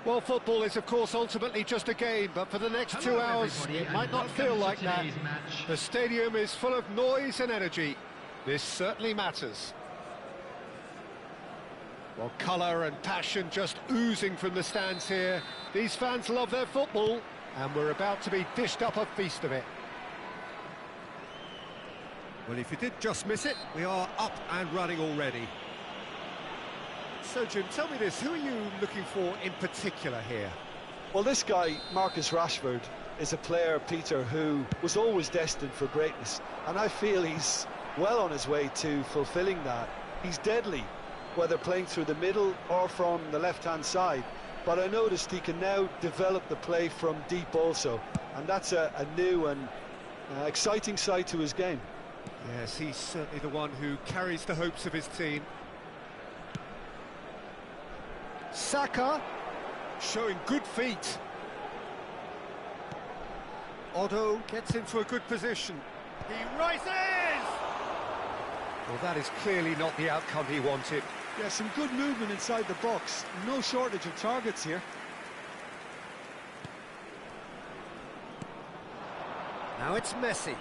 Well, football is, of course, ultimately just a game, but for the next 2 hours, it might not feel like that. The stadium is full of noise and energy. This certainly matters. Well, colour and passion just oozing from the stands here. These fans love their football, and we're about to be dished up a feast of it. Well, if you did just miss it, we are up and running already. So, Jim, tell me this, who are you looking for in particular here? Well, this guy, Marcus Rashford, is a player, Peter, who was always destined for greatness. And I feel he's well on his way to fulfilling that. He's deadly, whether playing through the middle or from the left-hand side. But I noticed he can now develop the play from deep also. And that's a new and exciting side to his game. Yes, he's certainly the one who carries the hopes of his team. Saka, showing good feet. Otto gets into a good position. He rises! Well, that is clearly not the outcome he wanted. Yeah, some good movement inside the box. No shortage of targets here. Now it's Messi.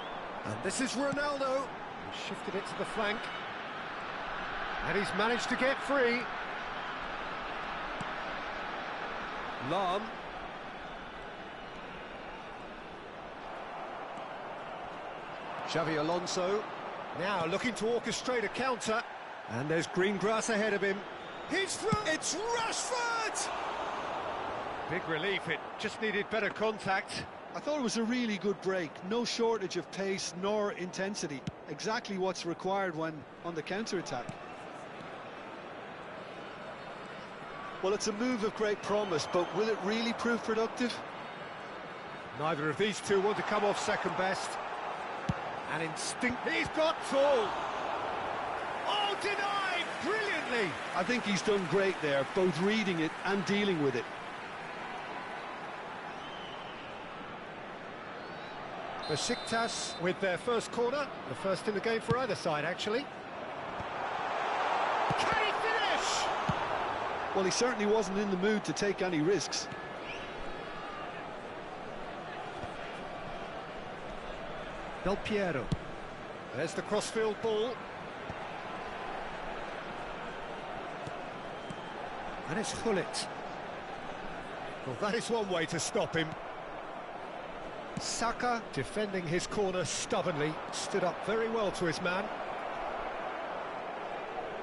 And this is Ronaldo. He shifted it to the flank. And he's managed to get free. Lam. Xavi Alonso. Now looking to orchestrate a counter. And there's green grass ahead of him. He's through! It's Rashford! Big relief, it just needed better contact. I thought it was a really good break. No shortage of pace nor intensity. Exactly what's required when on the counter-attack. Well, it's a move of great promise, but will it really prove productive? Neither of these two want to come off second best. And instinct, he's got full. Oh, denied brilliantly. I think he's done great there, both reading it and dealing with it. Besiktas with their first corner, the first in the game for either side, actually. Can he finish? Well, he certainly wasn't in the mood to take any risks. Del Piero. There's the crossfield ball. And it's Gullit. Well, that is one way to stop him. Saka, defending his corner stubbornly, stood up very well to his man.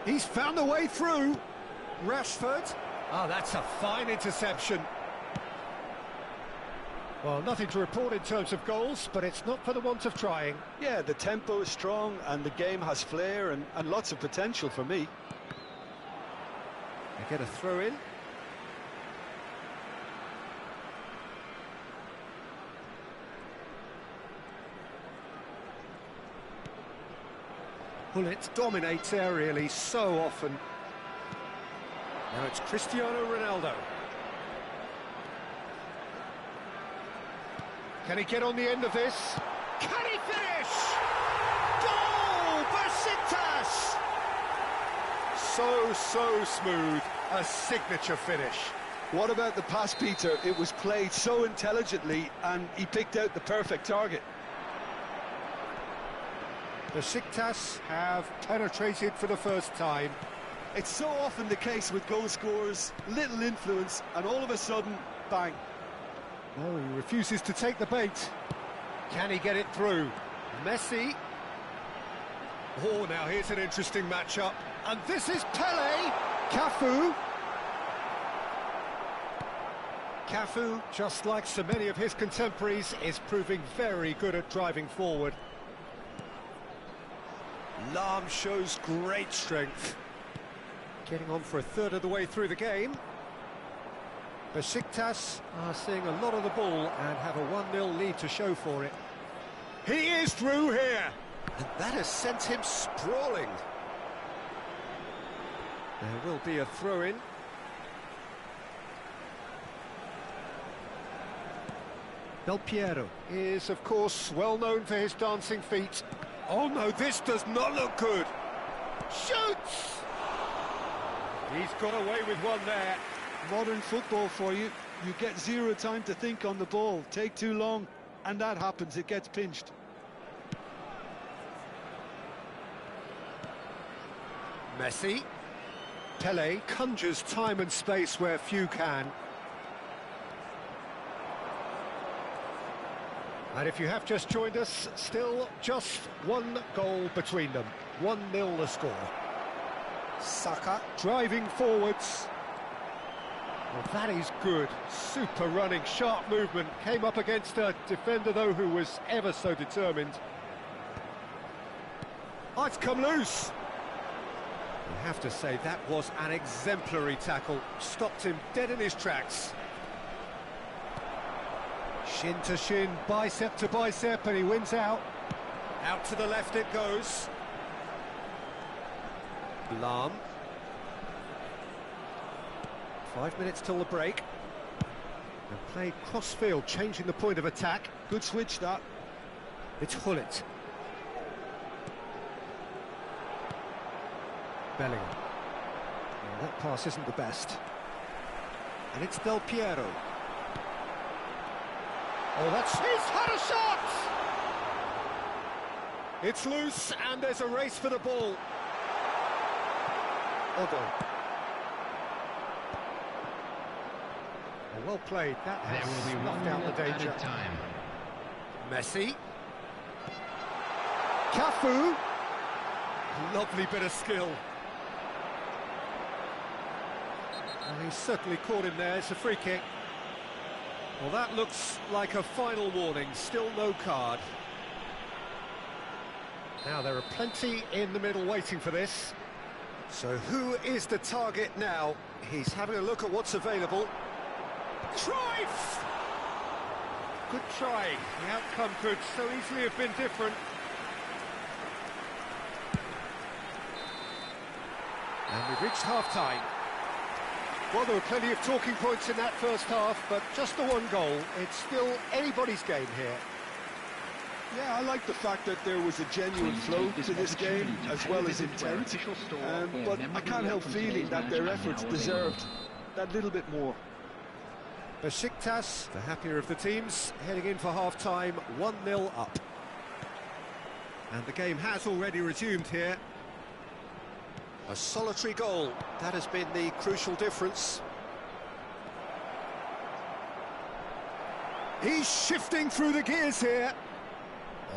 He's found a way through. Rashford. Oh, that's a fine interception. Well, nothing to report in terms of goals, but it's not for the want of trying. Yeah, the tempo is strong and the game has flair and lots of potential for me. They get a throw in. Gullit dominates aerially so often. Now it's Cristiano Ronaldo. Can he get on the end of this? Can he finish? Goal! Besiktas! So smooth. A signature finish. What about the pass, Peter? It was played so intelligently and he picked out the perfect target. Besiktas have penetrated for the first time. It's so often the case with goal scorers, little influence, and all of a sudden, bang. No, he refuses to take the bait. Can he get it through? Messi. Oh, now here's an interesting matchup. And this is Pele. Cafu. Cafu, just like so many of his contemporaries, is proving very good at driving forward. Lam shows great strength. Getting on for a third of the way through the game. Besiktas are seeing a lot of the ball and have a 1-0 lead to show for it. He is through here! And that has sent him sprawling. There will be a throw-in. Del Piero is, of course, well known for his dancing feet. Oh no, this does not look good. Shoots! He's got away with one there. Modern football for you. You get zero time to think on the ball. Take too long, and that happens. It gets pinched. Messi. Pele conjures time and space where few can. And if you have just joined us, still just one goal between them. 1-0 the score. Saka driving forwards. Well, that is good. Super running, sharp movement. Came up against a defender, though, who was ever so determined. Oh, it's come loose. You have to say that was an exemplary tackle. Stopped him dead in his tracks. Shin to shin, bicep to bicep, and he wins out. Out to the left it goes. Lahm. 5 minutes till the break. And played cross-field, changing the point of attack. Good switch, that. It's Hullet. Bellingham. Well, that pass isn't the best. And it's Del Piero. Oh, he's had a shot! It's loose, and there's a race for the ball. Otto. Well played. That has knocked out the danger. Time. Messi. Cafu. Lovely bit of skill. Well, he's certainly caught him there. It's a free kick. Well, that looks like a final warning. Still no card. Now, there are plenty in the middle waiting for this. So who is the target now? He's having a look at what's available. Cruyff! Good try. The outcome could so easily have been different. And we've reached half-time. Well, there were plenty of talking points in that first half, but just the one goal. It's still anybody's game here. Yeah, I like the fact that there was a genuine flow to this game, as well as intent. But I can't help feeling that their efforts deserved that little bit more. Besiktas, the happier of the teams, heading in for half-time, 1-0 up. And the game has already resumed here. A solitary goal, that has been the crucial difference. He's shifting through the gears here.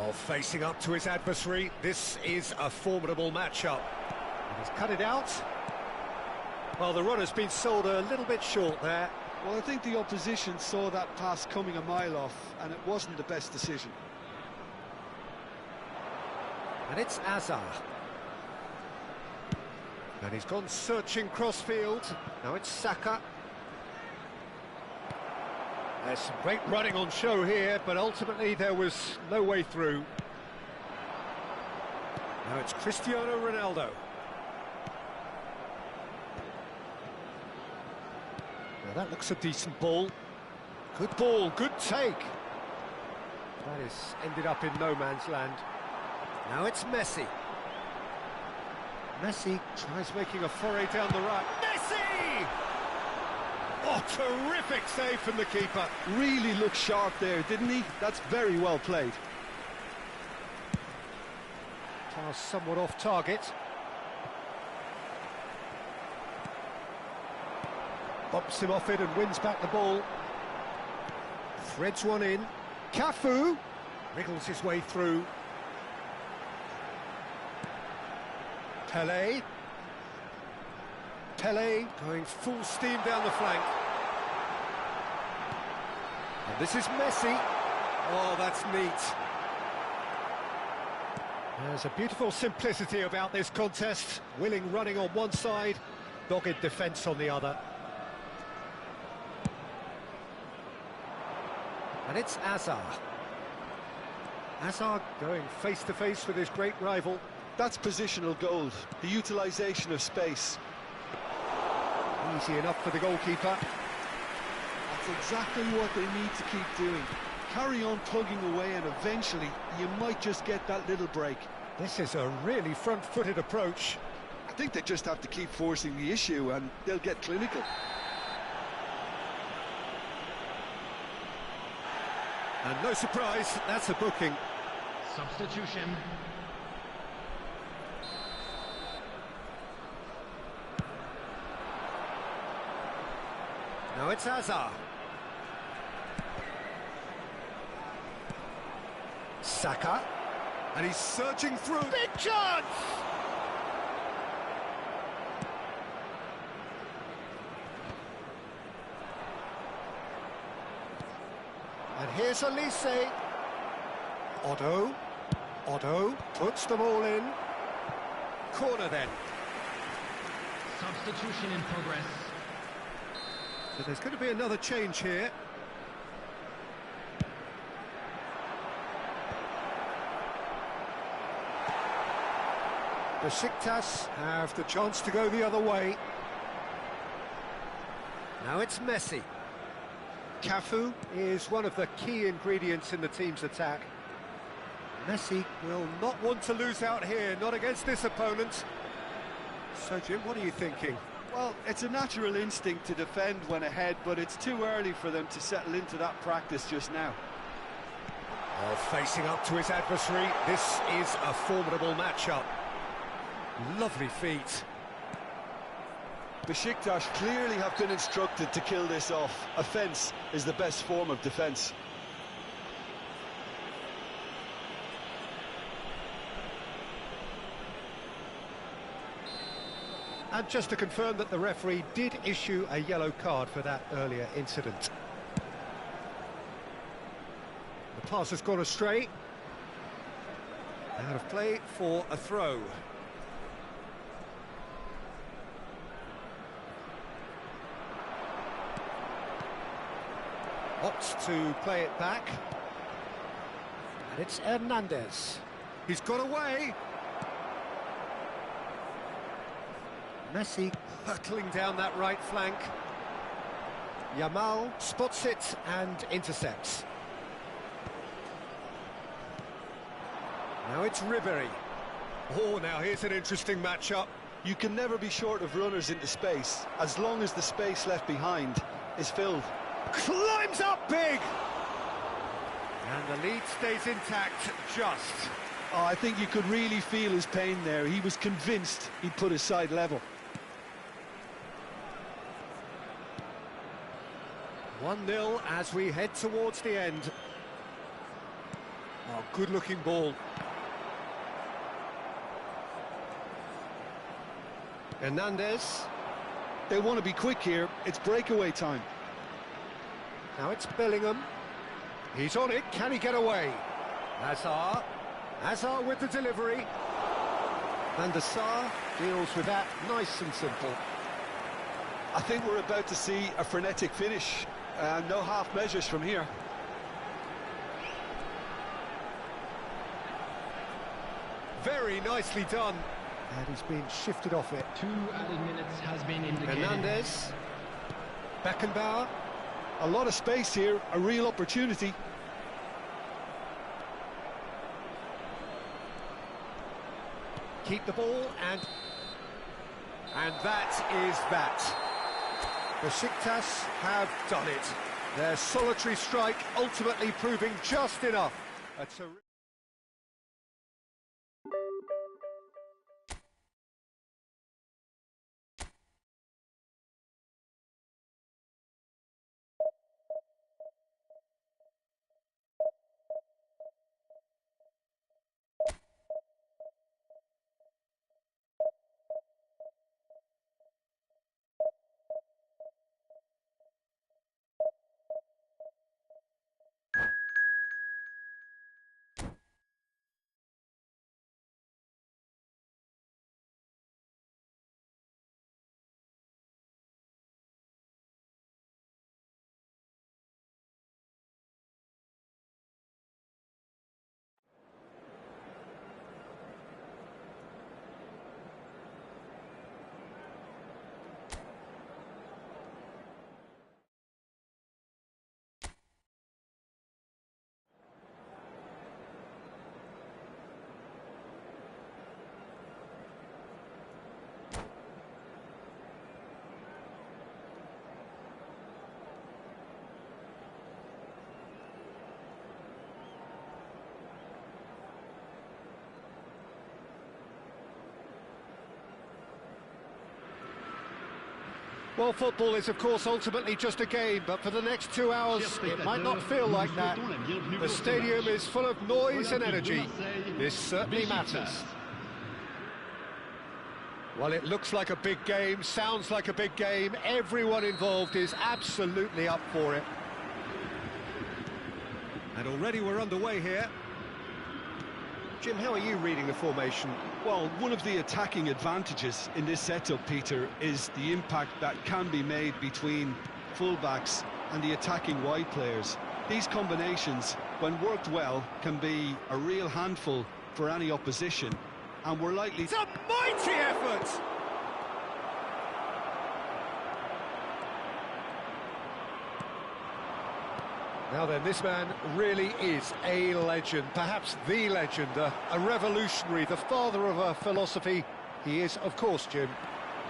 Oh, facing up to his adversary, this is a formidable matchup. And he's cut it out. Well, the run has been sold a little bit short there. Well, I think the opposition saw that pass coming a mile off, and it wasn't the best decision. And it's Azar. And he's gone searching cross-field. Now it's Saka. There's some great running on show here, but ultimately there was no way through. Now it's Cristiano Ronaldo. Now that looks a decent ball. Good ball, good take. That is ended up in no man's land. Now it's Messi. Messi tries making a foray down the right. Messi! Oh, terrific save from the keeper. Really looked sharp there, didn't he? That's very well played. Pass somewhat off target. Bumps him off it and wins back the ball. Threads one in. Cafu wriggles his way through. Pele. Pele going full steam down the flank. And this is Messi. Oh, that's neat. There's a beautiful simplicity about this contest. Willing running on one side, dogged defence on the other. And it's Azar. Azar going face-to-face with his great rival. That's positional gold, the utilisation of space. Easy enough for the goalkeeper. That's exactly what they need to keep doing. Carry on plugging away, and eventually you might just get that little break. This is a really front-footed approach. I think they just have to keep forcing the issue and they'll get clinical. And no surprise, that's a booking. Substitution. Now it's Hazard. Saka. And he's searching through. Big chance! And here's Elise. Otto puts them all in. Corner then. Substitution in progress. So there's going to be another change here. Besiktas have the chance to go the other way. Now it's Messi. Cafu is one of the key ingredients in the team's attack. Messi will not want to lose out here, not against this opponent. So, Jim, what are you thinking? Well, it's a natural instinct to defend when ahead, but it's too early for them to settle into that practice just now. Oh, facing up to his adversary, this is a formidable matchup. Lovely feet. Besiktas clearly have been instructed to kill this off. Offence is the best form of defence. And just to confirm that the referee did issue a yellow card for that earlier incident. The pass has gone astray. Out of play for a throw. Opts to play it back. And it's Hernandez. He's got away. Messi hurtling down that right flank. Yamal spots it and intercepts. Now it's Ribery. Oh, now here's an interesting matchup. You can never be short of runners into space, as long as the space left behind is filled. Climbs up big! And the lead stays intact, just. Oh, I think you could really feel his pain there. He was convinced he'd put his side level. 1-0 as we head towards the end. Oh, good-looking ball. Hernandez. They want to be quick here. It's breakaway time. Now it's Bellingham. He's on it. Can he get away? Hazard with the delivery. Van der Sar deals with that nice and simple. I think we're about to see a frenetic finish. No half measures from here. Very nicely done. And he's been shifted off it. 2 added minutes has been indicated. Hernandez. Beckenbauer. A lot of space here, a real opportunity. Keep the ball and that is that. Besiktas have done it. Their solitary strike ultimately proving just enough. Well, football is, of course, ultimately just a game, but for the next 2 hours, it might not feel like that. The stadium is full of noise and energy. This certainly matters. Well, it looks like a big game, sounds like a big game. Everyone involved is absolutely up for it. And already we're underway here. Jim, how are you reading the formation? Well, one of the attacking advantages in this setup, Peter, is the impact that can be made between fullbacks and the attacking wide players. These combinations, when worked well, can be a real handful for any opposition, and we're likely... It's a mighty effort! Now then, this man really is a legend, perhaps the legend, a revolutionary, the father of a philosophy. He is, of course, Jim,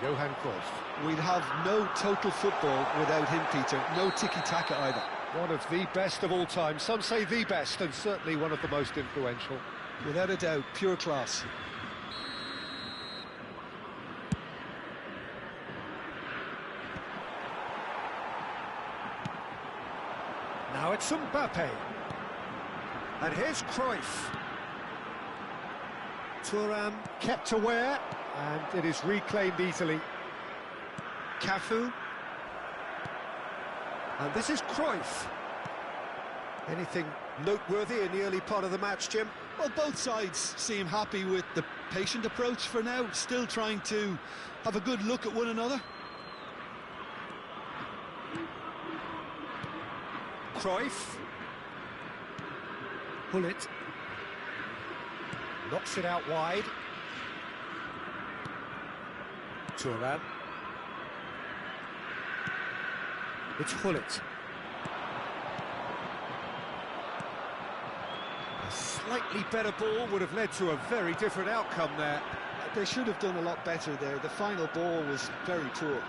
Johan Cruyff. We'd have no total football without him, Peter. No tiki-taka either. One of the best of all time. Some say the best, and certainly one of the most influential. Without a doubt, pure class. Now it's Mbappe. And here's Cruyff. Thuram kept aware, and it is reclaimed easily. Cafu. And this is Cruyff. Anything noteworthy in the early part of the match, Jim? Well, both sides seem happy with the patient approach for now, still trying to have a good look at one another. Cruyff. Hullet. Knocks it out wide. Thuram. It's Hullet. A slightly better ball would have led to a very different outcome there. They should have done a lot better there. The final ball was very poor.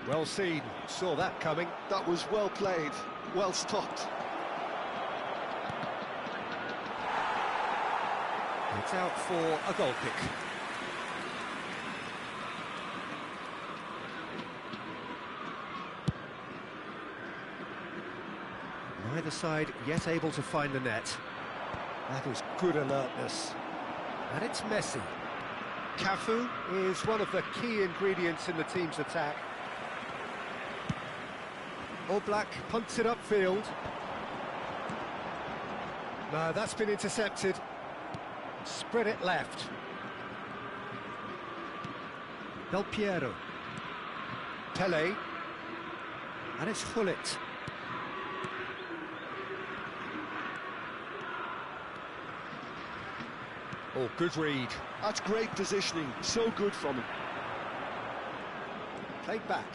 Well seen, saw that coming. That was well played, well stopped. It's out for a goal kick. Neither side yet able to find the net. That is good alertness. And it's Messi. Cafu is one of the key ingredients in the team's attack. Oblak punts it upfield. No, that's been intercepted. Spread it left. Del Piero. Pele. And it's Hullet. Oh, good read. That's great positioning, so good from him. Played back.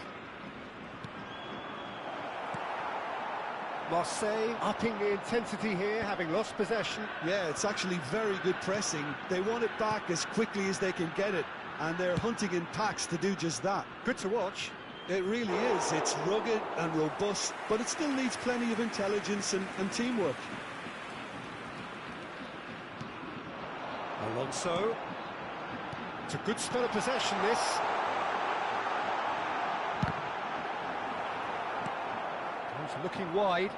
Marseille upping the intensity here, having lost possession. Yeah, it's actually very good pressing. They want it back as quickly as they can get it, and they're hunting in packs to do just that. Good to watch. It really is. It's rugged and robust, but it still needs plenty of intelligence and teamwork. Alonso. It's a good spell of possession, this. He's looking wide.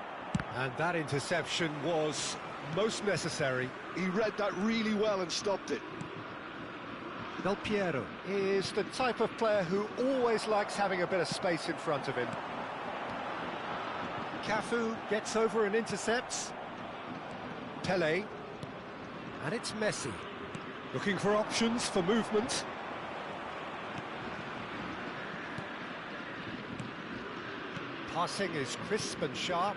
And that interception was most necessary. He read that really well and stopped it. Del Piero is the type of player who always likes having a bit of space in front of him. Cafu gets over and intercepts. Pele. And it's Messi. Looking for options for movement. Passing is crisp and sharp.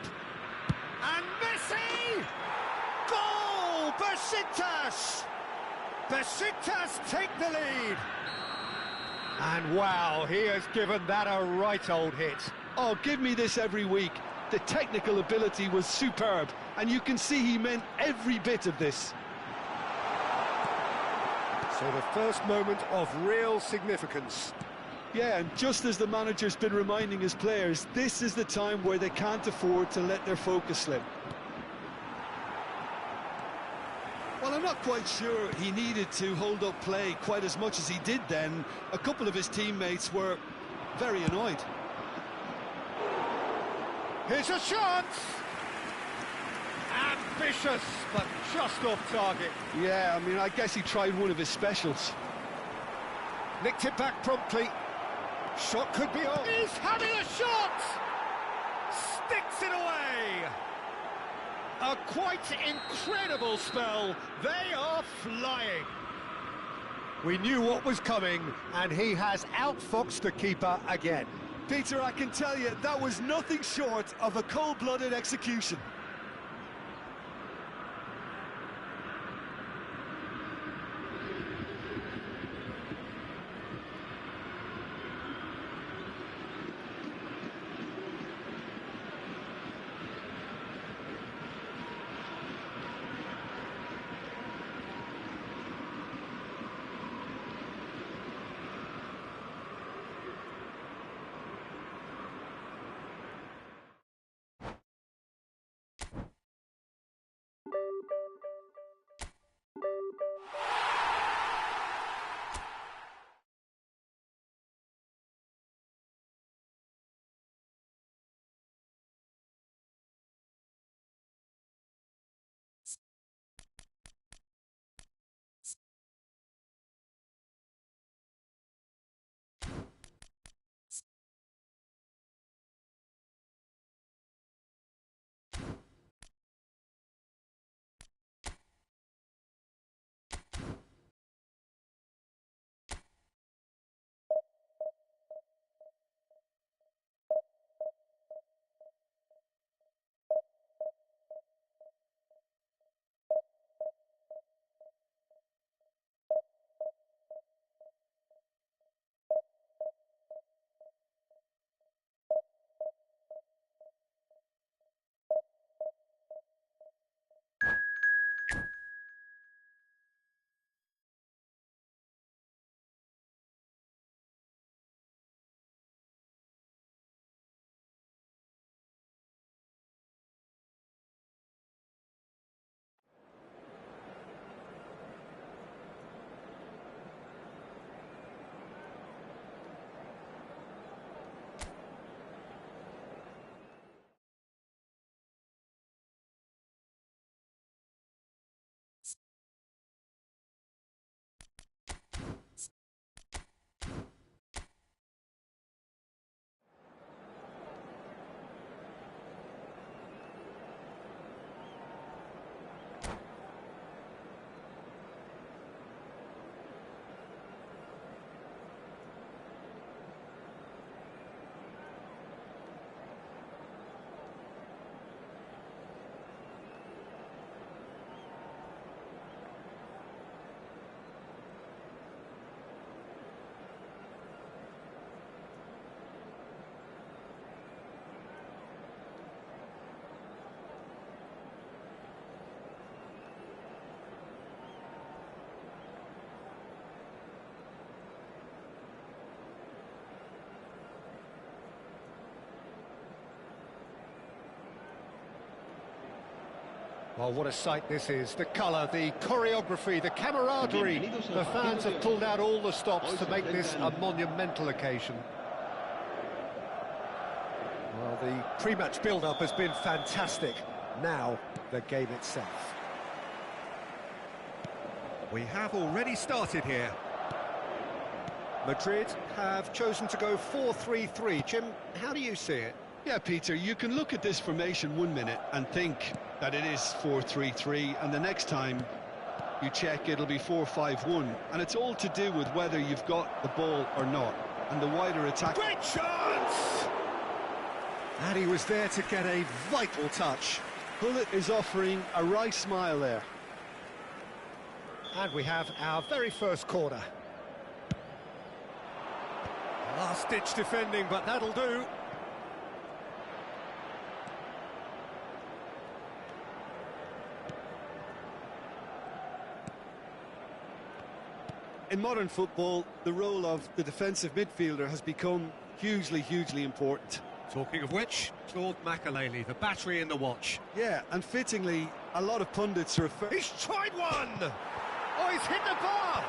And Messi! Goal! Besiktas! Besiktas take the lead. And wow, he has given that a right old hit. Oh, give me this every week. The technical ability was superb, and you can see he meant every bit of this. So the first moment of real significance. Yeah, and just as the manager's been reminding his players, this is the time where they can't afford to let their focus slip. Well, I'm not quite sure he needed to hold up play quite as much as he did then. A couple of his teammates were very annoyed. Here's a shot! Ambitious, but just off target. Yeah, I mean, I guess he tried one of his specials. Nicked it back promptly. Shot could be on. He's having a shot! Sticks it away! A quite incredible spell. They are flying. We knew what was coming, and he has outfoxed the keeper again. Peter, I can tell you, that was nothing short of a cold-blooded execution. Well, what a sight this is. The colour, the choreography, the camaraderie. The fans have pulled out all the stops to make this a monumental occasion. Well, the pre-match build-up has been fantastic. Now, the game itself. We have already started here. Madrid have chosen to go 4-3-3. Jim, how do you see it? Yeah, Peter, you can look at this formation 1 minute and think that it is 4-3-3, and the next time you check, it'll be 4-5-1, and it's all to do with whether you've got the ball or not, and the wider attack. Great chance! And he was there to get a vital touch. Hullet is offering a wry smile there. And we have our very first corner. Last-ditch defending, but that'll do. In modern football, the role of the defensive midfielder has become hugely important. Talking of which, Claude Makelele, the battery in the watch. Yeah, and fittingly, A lot of pundits refer... He's tried one! Oh, he's hit the bar!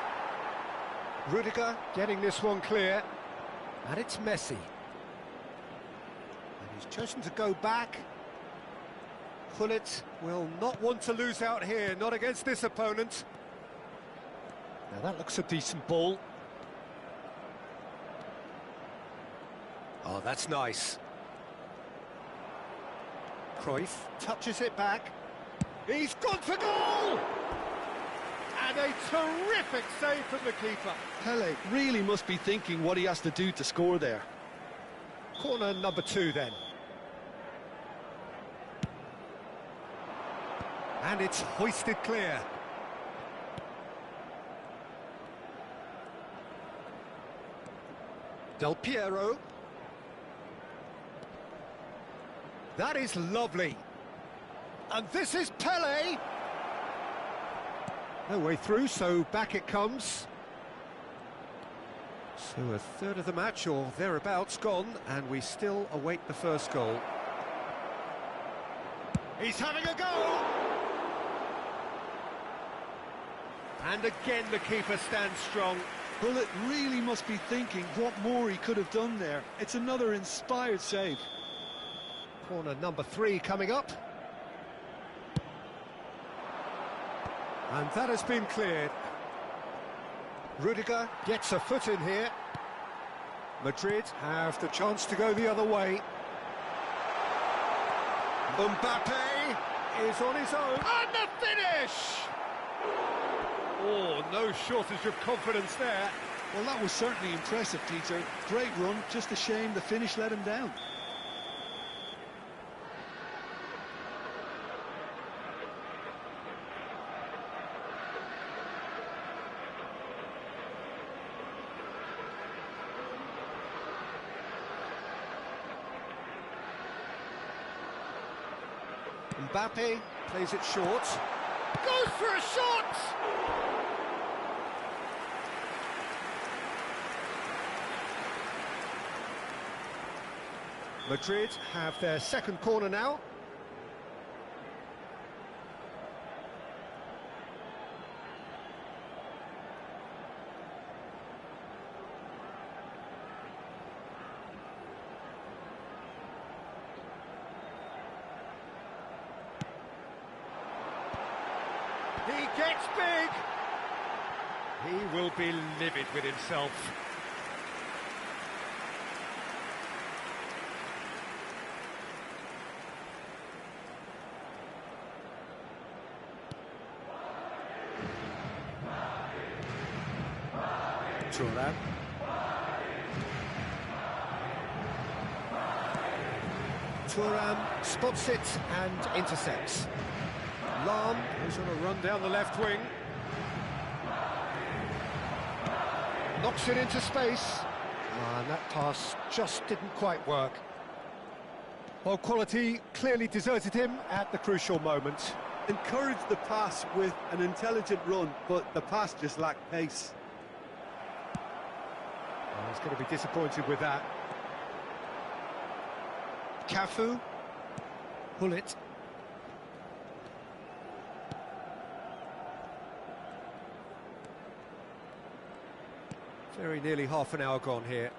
Rudiger getting this one clear. And it's Messi. And he's chosen to go back. Gullit will not want to lose out here, not against this opponent. Now that looks a decent ball. Oh, that's nice. Cruyff touches it back. He's gone for goal! And a terrific save from the keeper. Pele really must be thinking what he has to do to score there. Corner number 2 then. And it's hoisted clear. Del Piero. That is lovely. And this is Pele. No way through, so back it comes. So a third of the match or thereabouts gone, and we still await the first goal. He's having a go! And again the keeper stands strong. Gullit really must be thinking what more he could have done there. It's another inspired save. Corner number 3 coming up. And that has been cleared. Rudiger gets a foot in here. Madrid have the chance to go the other way. Mbappe is on his own. And the finish! Oh, no shortage of confidence there. Well, that was certainly impressive, Peter. Great run, just a shame the finish let him down. Mbappe plays it short. Goes for a shot! Madrid have their second corner now. He gets big. He will be livid with himself. Thuram. Thuram spots it and intercepts. Lahm is on a run down the left wing. Knocks it into space. And that pass just didn't quite work. Well, quality clearly deserted him at the crucial moment. Encouraged the pass with an intelligent run, but the pass just lacked pace. Oh, he's going to be disappointed with that. Cafu. Gullit. Very nearly half an hour gone here.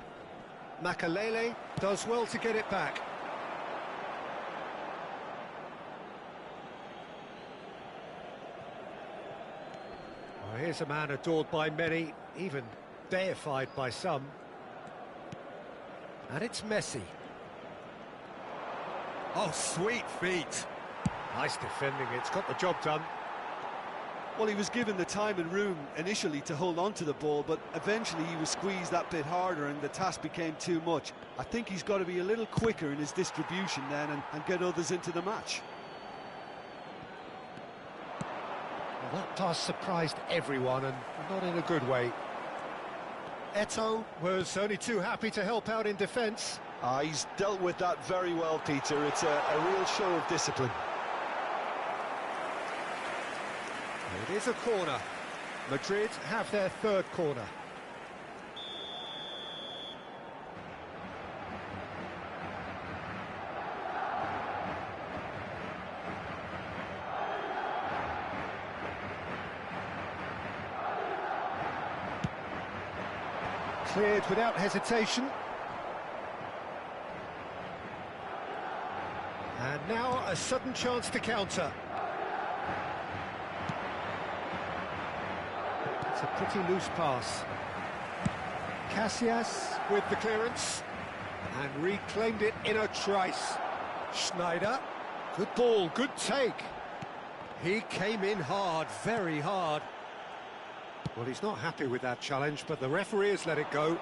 Makalele does well to get it back. Oh, here's a man adored by many, even deified by some. And it's Messi. Oh, sweet feet. Nice defending, it's got the job done. Well, he was given the time and room initially to hold on to the ball, but eventually he was squeezed that bit harder and the task became too much. I think he's got to be a little quicker in his distribution then and get others into the match. Well, that pass surprised everyone, and not in a good way. Eto'o was only too happy to help out in defence. He's dealt with that very well, Peter. It's a real show of discipline. It is a corner. Madrid have their third corner. Cleared without hesitation. And now a sudden chance to counter. It's a pretty loose pass. Casillas with the clearance. And reclaimed it in a trice. Schneider. Good ball, good take. He came in hard, very hard. Well, he's not happy with that challenge, but the referee has let it go.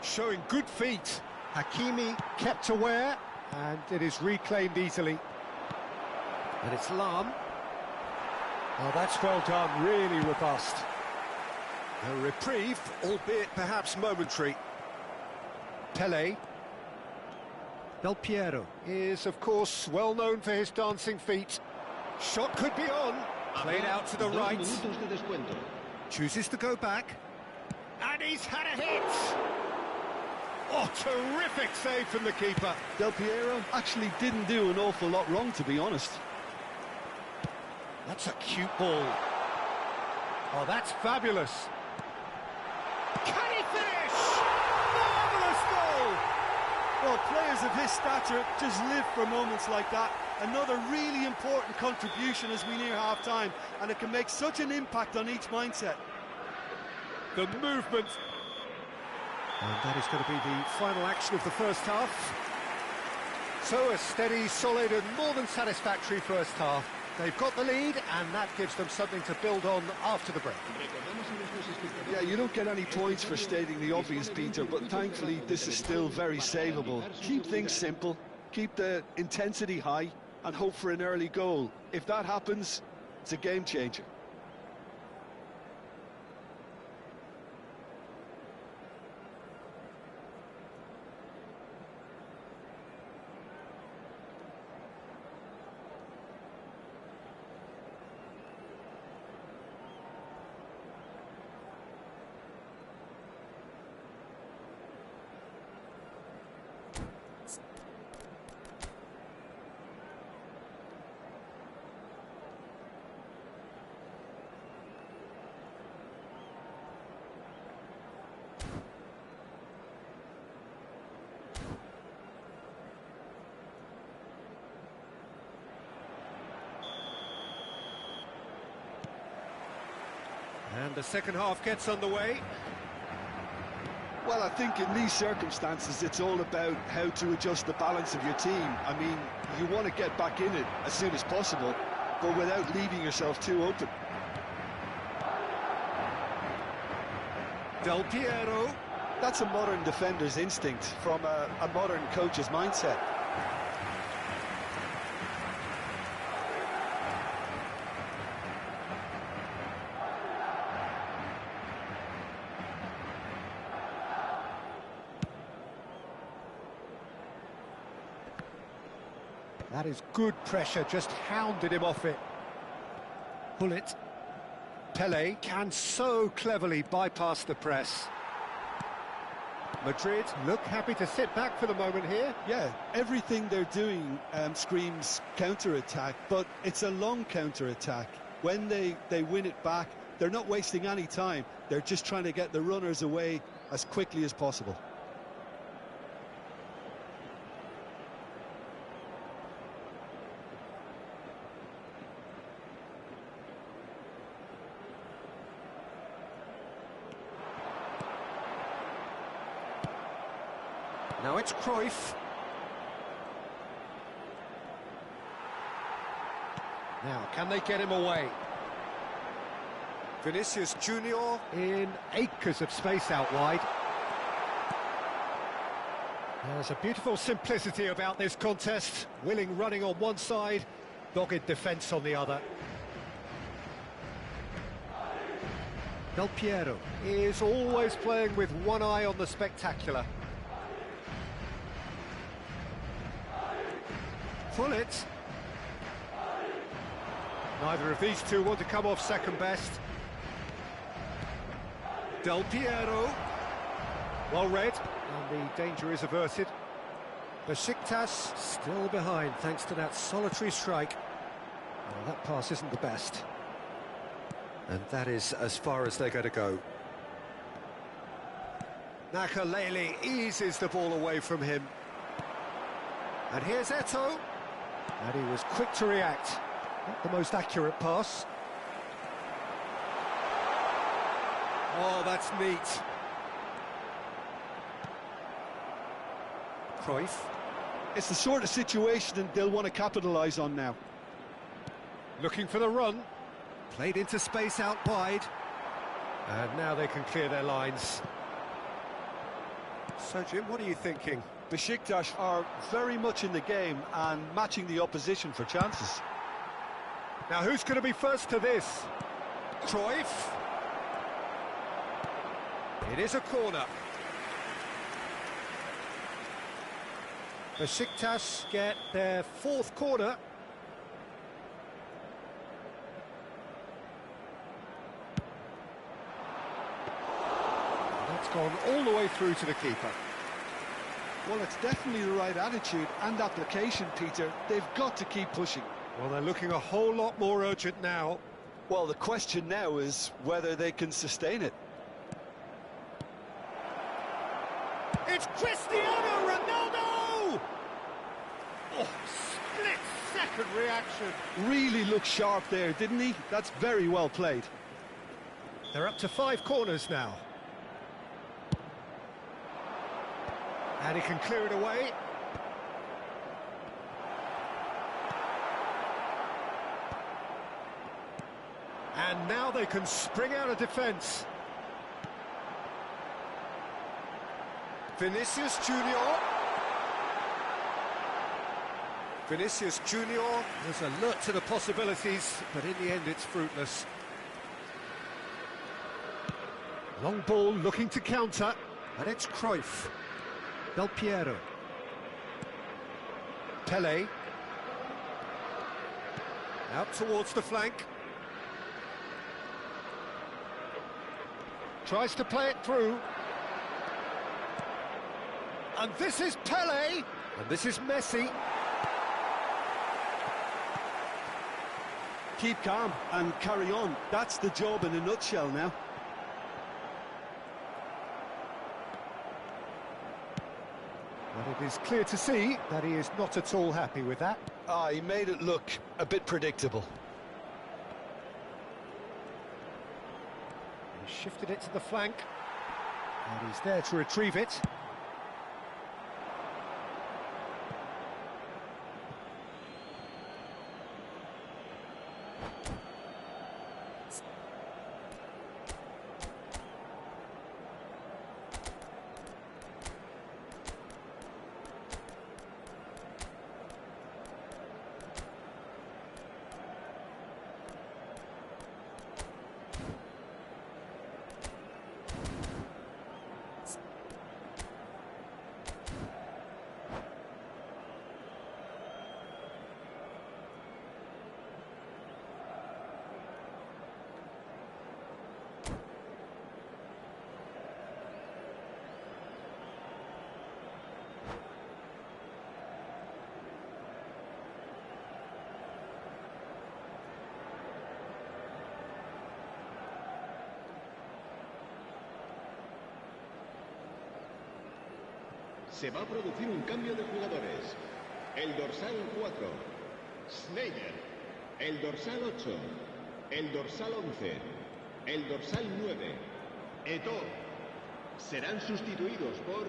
Showing good feet. Hakimi kept aware, and it is reclaimed easily. And it's Lam. Oh, that's well done, really robust. A reprieve, albeit perhaps momentary. Pele. Del Piero is, of course, well known for his dancing feet. Shot could be on. Played out to the right. Chooses to go back. And he's had a hit! Oh, terrific save from the keeper. Del Piero actually didn't do an awful lot wrong, to be honest. That's a cute ball. Oh, that's fabulous. Can he finish? Marvellous goal! Well, players of his stature just live for moments like that. Another really important contribution as we near half-time, and it can make such an impact on each mindset. The movement. And that is going to be the final action of the first half. So a steady, solid and more than satisfactory first half. They've got the lead, and that gives them something to build on after the break. Yeah, you don't get any points for stating the obvious, Peter, but thankfully this is still very savable. Keep things simple, keep the intensity high, and hope for an early goal. If that happens, it's a game changer. And the second half gets underway. Well, I think in these circumstances, it's all about how to adjust the balance of your team. I mean, you want to get back in it as soon as possible, but without leaving yourself too open. Del Piero. That's a modern defender's instinct from a modern coach's mindset. That is good pressure, just hounded him off it. Pull it. Pele can so cleverly bypass the press. Madrid look happy to sit back for the moment here. Yeah, everything they're doing screams counter-attack, but it's a long counter-attack. When they win it back, they're not wasting any time. They're just trying to get the runners away as quickly as possible. Now it's Cruyff. Now, can they get him away? Vinicius Junior in acres of space out wide. There's a beautiful simplicity about this contest. Willing running on one side, dogged defence on the other. Del Piero is always playing with one eye on the spectacular. Pull it. Neither of these two want to come off second best. Del Piero. Well read, and the danger is averted. Besiktas still behind thanks to that solitary strike. Well, that pass isn't the best. And that is as far as they're going to go. Nakalele eases the ball away from him. And here's Eto'o. And he was quick to react. Not the most accurate pass. Oh, that's neat. Cruyff. It's the sort of situation they'll want to capitalise on now. Looking for the run. Played into space out wide. And now they can clear their lines. So, Jim, what are you thinking? Besiktas are very much in the game and matching the opposition for chances. Now, who's going to be first to this? Cruyff. It is a corner. Besiktas get their fourth corner. That's gone all the way through to the keeper. Well, it's definitely the right attitude and application, Peter. They've got to keep pushing. Well, they're looking a whole lot more urgent now. Well, the question now is whether they can sustain it. It's Cristiano Ronaldo! Oh, split-second reaction. Really looked sharp there, didn't he? That's very well played. They're up to 5 corners now. And he can clear it away. And now they can spring out of defence. Vinicius Junior. Vinicius Junior was alert to the possibilities, but in the end it's fruitless. Long ball looking to counter, and it's Cruyff. Del Piero. Pele. Out towards the flank. Tries to play it through. And this is Pele. And this is Messi. Keep calm and carry on. That's the job in a nutshell now. But it is clear to see that he is not at all happy with that. He made it look a bit predictable. He shifted it to the flank. And he's there to retrieve it. Se va a producir un cambio de jugadores. El dorsal 4, Schneider. El dorsal 8, el dorsal 11, el dorsal 9, Eto'o. Serán sustituidos por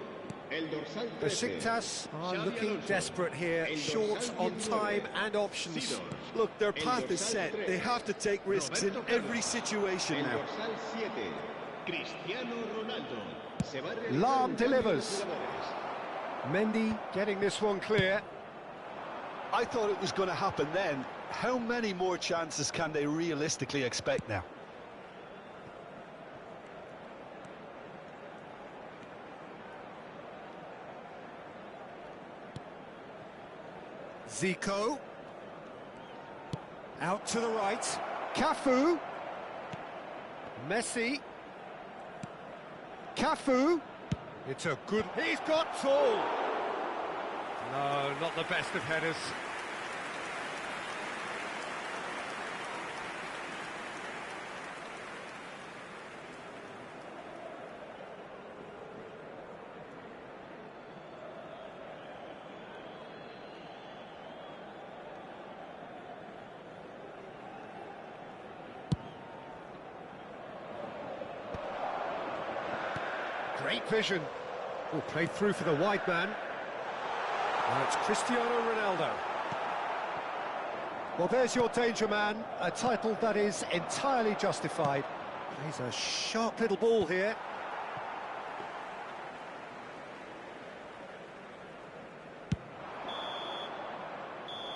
el dorsal 13. Besiktas are Xavi looking Alonso. desperate here, El short dorsal on 19, time and options. Sidor. Look, their El path is dorsal set. 3, They have to take risks in Roberto every Carlos. situation El now. dorsal 7, Cristiano Ronaldo. Se va a realizar Lam un cambio de delivers. jugadores. Mendy getting this one clear. I thought it was going to happen then. How many more chances can they realistically expect now? Zico. Out to the right. Cafu. Messi. Cafu. It's a good... He's got full! No, not the best of headers. Great vision. Oh, played through for the wide man. Now it's Cristiano Ronaldo. Well, there's your danger man, a title that is entirely justified. Plays a sharp little ball here.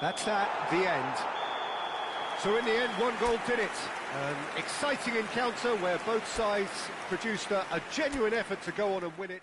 That's that, the end. So in the end, one goal did it. An exciting encounter where both sides produced a genuine effort to go on and win it.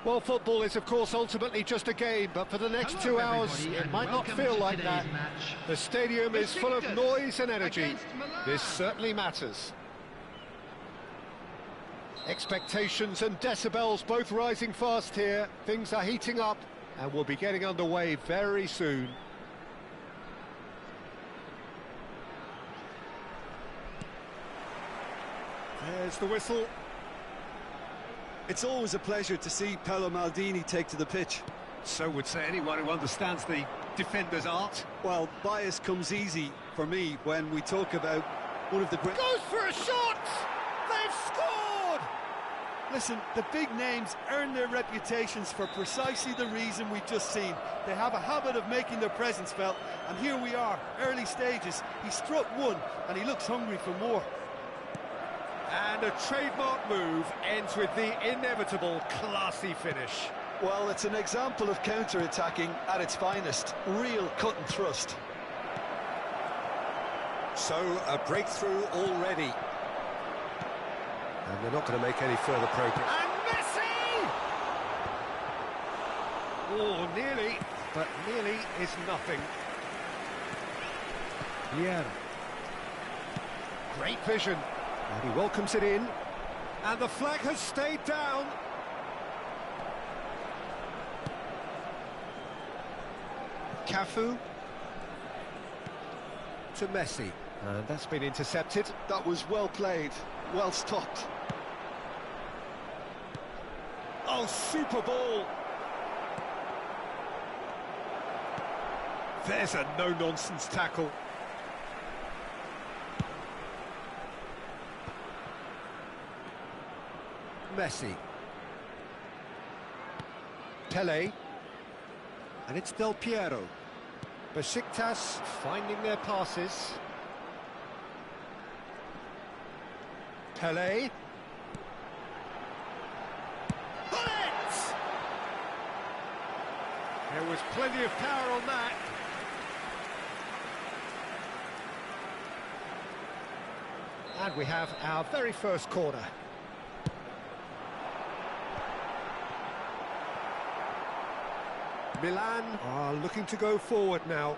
Well, football is, of course, ultimately just a game, but for the next Hello, 2 hours, everybody, it might not welcome feel to like today's that. match. The stadium is full of noise and energy. Against Milan. This certainly matters. Expectations and decibels both rising fast here. Things are heating up, and we'll be getting underway very soon. There's the whistle. It's always a pleasure to see Paolo Maldini take to the pitch. So would say anyone who understands the defender's art. Well, bias comes easy for me when we talk about one of the great... Goes for a shot! They've scored! Listen, the big names earn their reputations for precisely the reason we've just seen. They have a habit of making their presence felt, and here we are, early stages. He struck one, and he looks hungry for more. And a trademark move ends with the inevitable classy finish. Well, it's an example of counter-attacking at its finest. Real cut and thrust. So, a breakthrough already. And they're not going to make any further progress. And Messi! Oh, nearly, but nearly is nothing. Vieira. Great vision. And he welcomes it in. And the flag has stayed down. Cafu. To Messi. And that's been intercepted. That was well played, well stopped. Oh, super ball. There's a no-nonsense tackle. Messi. Pele. And it's Del Piero. Besiktas finding their passes. Pele. Bullet! There was plenty of power on that. And we have our very first corner. Milan are looking to go forward now.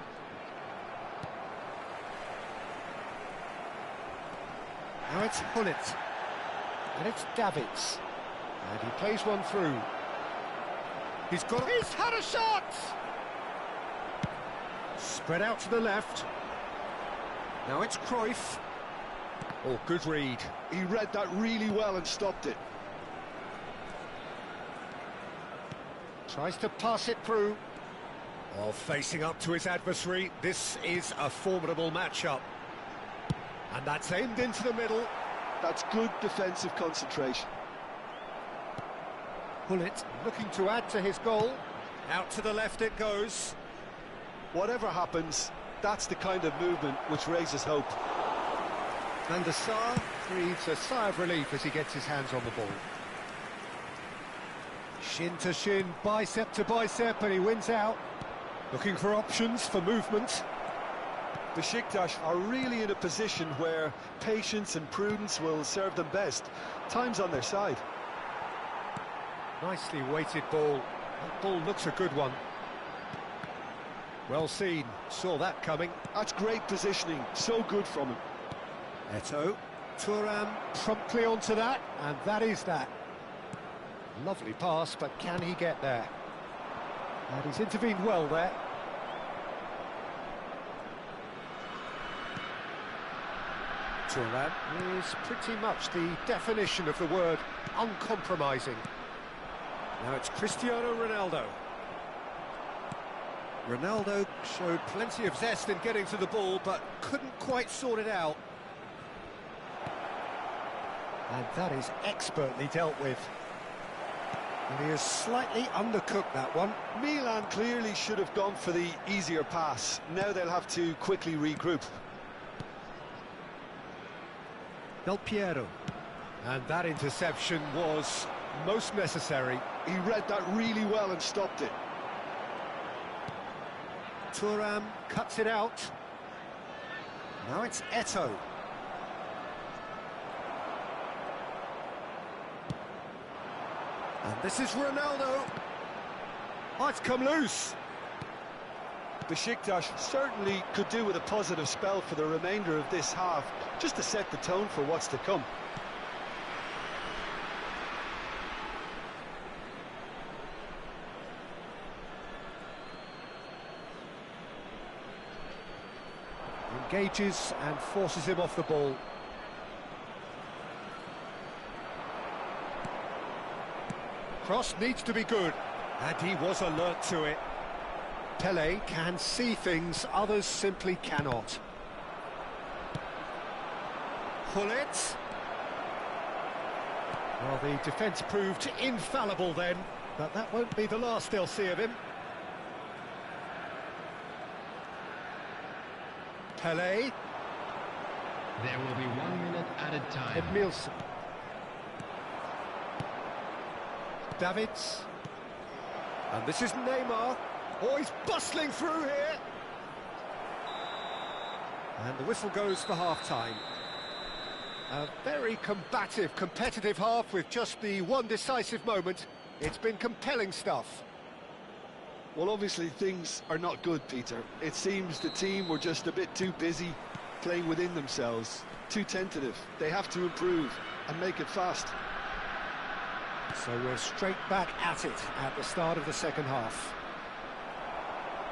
Now it's Hullet. And it's Davids. And he plays one through. He's had a shot! Spread out to the left. Now it's Cruyff. Oh, good read. He read that really well and stopped it. Tries to pass it through. Oh, facing up to his adversary. This is a formidable matchup. And that's aimed into the middle. That's good defensive concentration. Hullet looking to add to his goal. Out to the left it goes. Whatever happens, that's the kind of movement which raises hope. And the Sarr breathes a sigh of relief as he gets his hands on the ball. Shin to shin, bicep to bicep, and he wins out. Looking for options for movement. Besiktas are really in a position where patience and prudence will serve them best. Time's on their side. Nicely weighted ball. That ball looks a good one. Well seen, saw that coming. That's great positioning, so good from him. Eto'o, Thuram promptly onto that, and that is that. Lovely pass, but can he get there? And he's intervened well there. Thuram is pretty much the definition of the word uncompromising. Now it's Cristiano Ronaldo. Ronaldo showed plenty of zest in getting to the ball, but couldn't quite sort it out. And that is expertly dealt with. And he has slightly undercooked that one. Milan clearly should have gone for the easier pass. Now they'll have to quickly regroup. Del Piero. And that interception was most necessary. He read that really well and stopped it. Thuram cuts it out. Now it's Eto'o. And this is Ronaldo. Oh, it's come loose. Besiktas certainly could do with a positive spell for the remainder of this half, just to set the tone for what's to come. Engages and forces him off the ball. Cross needs to be good, and he was alert to it. Pele can see things others simply cannot. Hullet. Well, the defence proved infallible then, but that won't be the last they'll see of him. Pele. There will be 1 minute added time. Edmilson. Davids. And this is Neymar. Oh, he's bustling through here. And the whistle goes for half-time. A very combative, competitive half with just the one decisive moment. It's been compelling stuff. Well, obviously things are not good, Peter. It seems the team were just a bit too busy playing within themselves, too tentative. They have to improve and make it fast. So we're straight back at it at the start of the second half.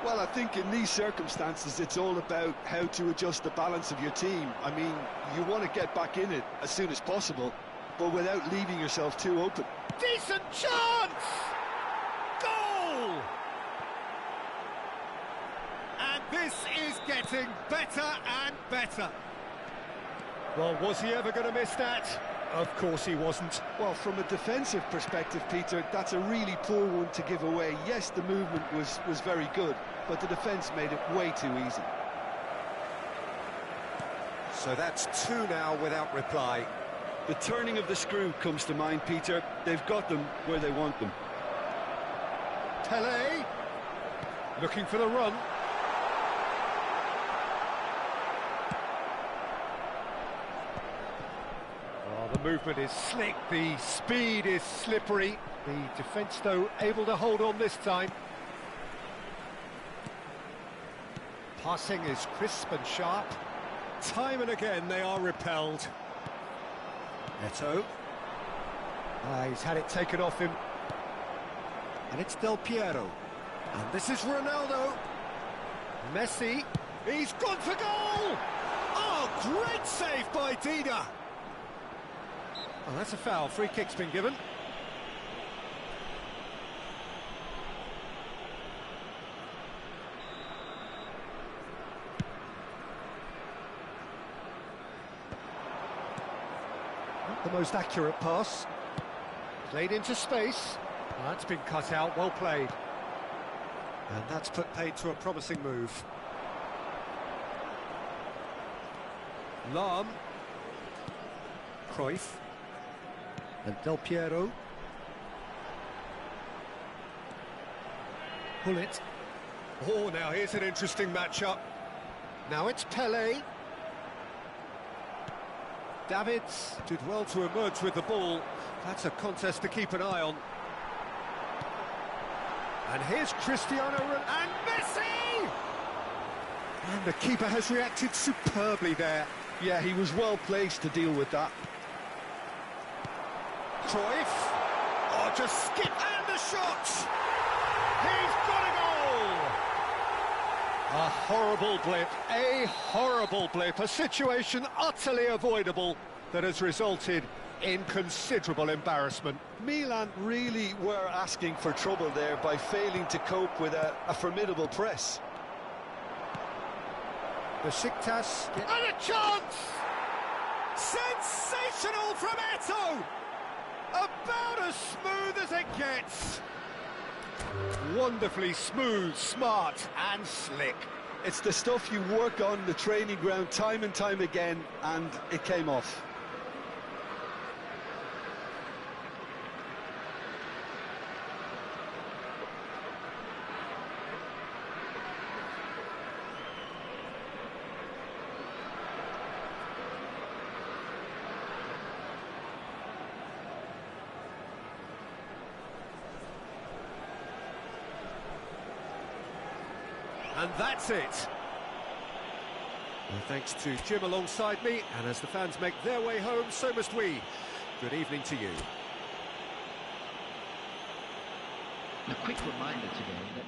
Well, I think in these circumstances, it's all about how to adjust the balance of your team. I mean, you want to get back in it as soon as possible, but without leaving yourself too open. Decent chance! Goal! And this is getting better and better. Well, was he ever going to miss that? Of course he wasn't. Well, from a defensive perspective, Peter, that's a really poor one to give away. Yes, the movement was very good, but the defence made it way too easy. So that's two now without reply. The turning of the screw comes to mind, Peter. They've got them where they want them. Pele, looking for the run. Oh, the movement is slick, the speed is slippery. The defence, though, able to hold on this time. Passing is crisp and sharp. Time and again they are repelled. Neto. He's had it taken off him. And it's Del Piero. And this is Ronaldo. Messi. He's gone for goal! Oh, great save by Dida. Oh, that's a foul. Free kick's been given. Not the most accurate pass. Played into space. Oh, that's been cut out. Well played. And that's put paid to a promising move. Lahm. Cruyff. And Del Piero. Hullet. Oh, now here's an interesting matchup. Now it's Pele. Davids did well to emerge with the ball. That's a contest to keep an eye on. And here's Cristiano Ronaldo and Messi! And the keeper has reacted superbly there. Yeah, he was well placed to deal with that. Cruyff. Oh, just skip and the shot! He's got a goal! A horrible blip, a situation utterly avoidable that has resulted in considerable embarrassment. Milan really were asking for trouble there by failing to cope with a formidable press. Besiktas, and a chance! Sensational from Eto'o! About as smooth as it gets. Wonderfully smooth, smart and slick. It's the stuff you work on the training ground time and time again, and it came off. And that's it. Well, thanks to Jim alongside me, and as the fans make their way home, so must we. Good evening to you. A quick reminder today that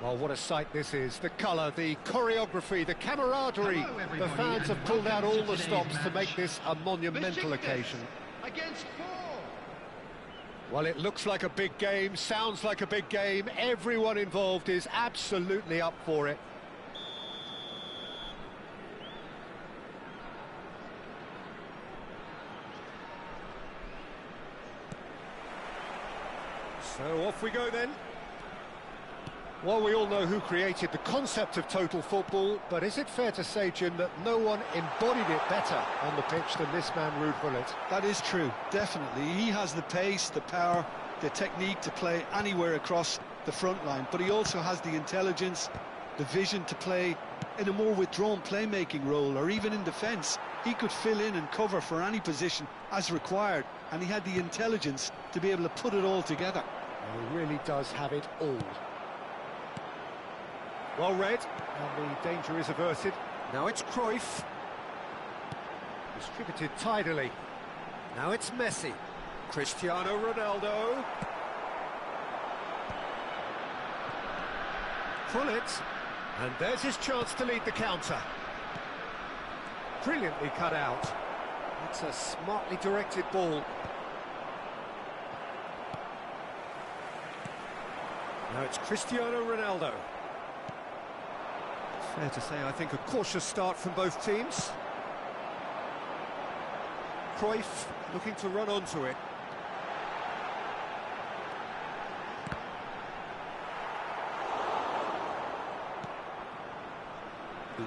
Oh, what a sight this is. The colour, the choreography, the camaraderie. Hello, The everybody, fans have and pulled out welcome all to the today's stops to make match. this a monumental Besiktas occasion. Against 4. Well, it looks like a big game, sounds like a big game. Everyone involved is absolutely up for it. So off we go then. Well, we all know who created the concept of total football, but is it fair to say, Jim, that no one embodied it better on the pitch than this man, Ruud Gullit? That is true, definitely. He has the pace, the power, the technique to play anywhere across the front line, but he also has the intelligence, the vision to play in a more withdrawn playmaking role, or even in defence. He could fill in and cover for any position as required, and he had the intelligence to be able to put it all together. He really does have it all. Well read, and the danger is averted. Now it's Cruyff. Distributed tidily. Now it's Messi. Cristiano Ronaldo. Gullit. And there's his chance to lead the counter. Brilliantly cut out. It's a smartly directed ball. Now it's Cristiano Ronaldo. Fair to say, I think, a cautious start from both teams. Cruyff looking to run onto it.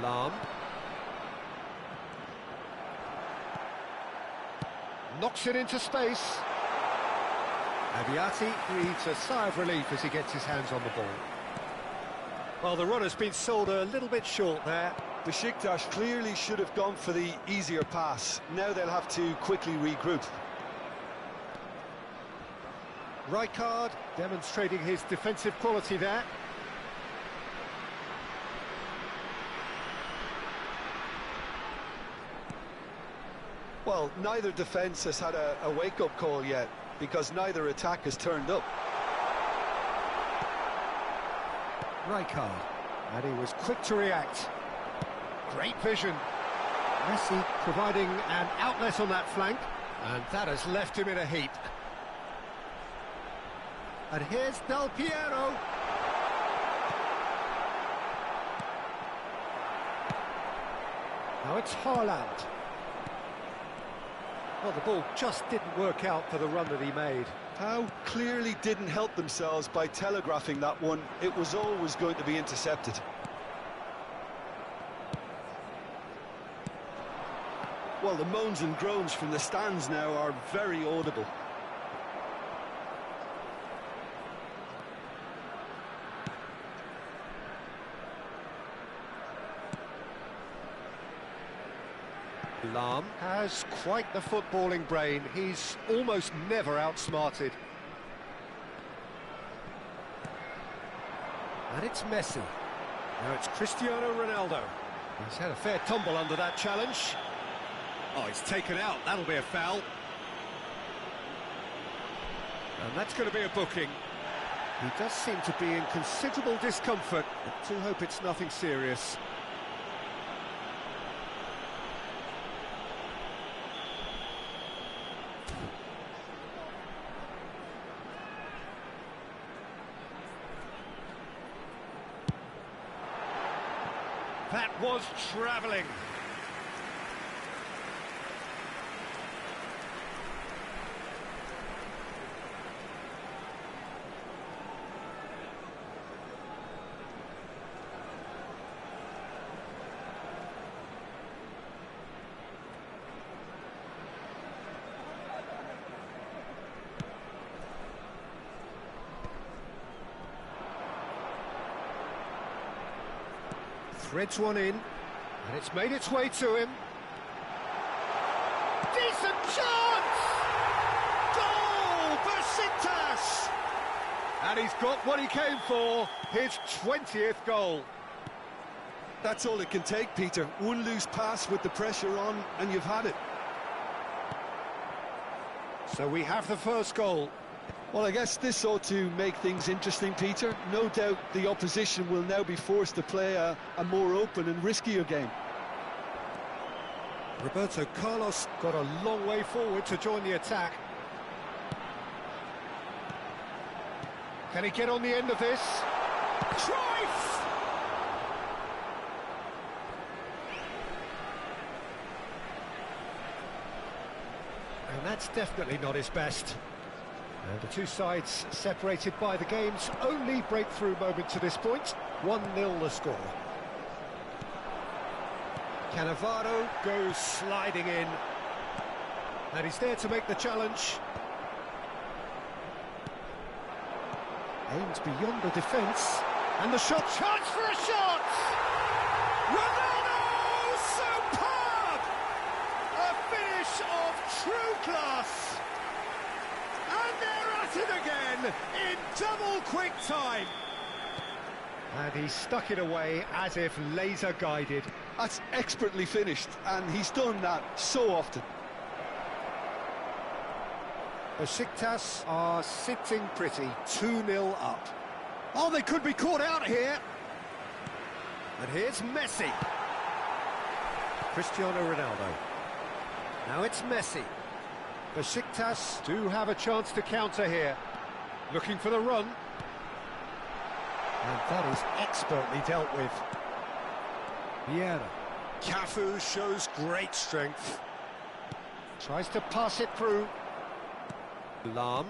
Lahm. Knocks it into space. Aviati breathes a sigh of relief as he gets his hands on the ball. Well, the runner's been sold a little bit short there. Besiktas clearly should have gone for the easier pass. Now they'll have to quickly regroup. Rijkaard demonstrating his defensive quality there. Well, neither defence has had a wake-up call yet, because neither attack has turned up. Rijkaard, and he was quick to react. Great vision. Messi providing an outlet on that flank, and that has left him in a heap. And here's Del Piero. Now it's Haaland. Well, the ball just didn't work out for the run that he made. How clearly didn't help themselves by telegraphing that one. It was always going to be intercepted. Well, the moans and groans from the stands now are very audible. Lahm has quite the footballing brain. He's almost never outsmarted. And it's Messi. Now it's Cristiano Ronaldo. He's had a fair tumble under that challenge. Oh, he's taken out. That'll be a foul. And that's going to be a booking. He does seem to be in considerable discomfort. I do hope it's nothing serious. That was travelling. Threads one in, and it's made its way to him. Decent chance! Goal! Besiktas! And he's got what he came for, his 20th goal. That's all it can take, Peter. One loose pass with the pressure on, and you've had it. So we have the first goal. Well, I guess this ought to make things interesting, Peter. No doubt the opposition will now be forced to play a more open and riskier game. Roberto Carlos got a long way forward to join the attack. Can he get on the end of this? Cruyff! And that's definitely not his best. And the two sides separated by the game's only breakthrough moment to this point. 1-0 the score. Cannavaro goes sliding in. And he's there to make the challenge. Aims beyond the defence. And the shot, chance for a shot! Ronaldo! Superb! A finish of true class! And they're at it again in double quick time. And he stuck it away as if laser guided. That's expertly finished, and he's done that so often. Besiktas are sitting pretty, 2-0 up. Oh, they could be caught out here. And here's Messi. Cristiano Ronaldo. Now it's Messi. Besiktas do have a chance to counter here. Looking for the run. And that is expertly dealt with. Vieira. Cafu shows great strength. Tries to pass it through. Lahm.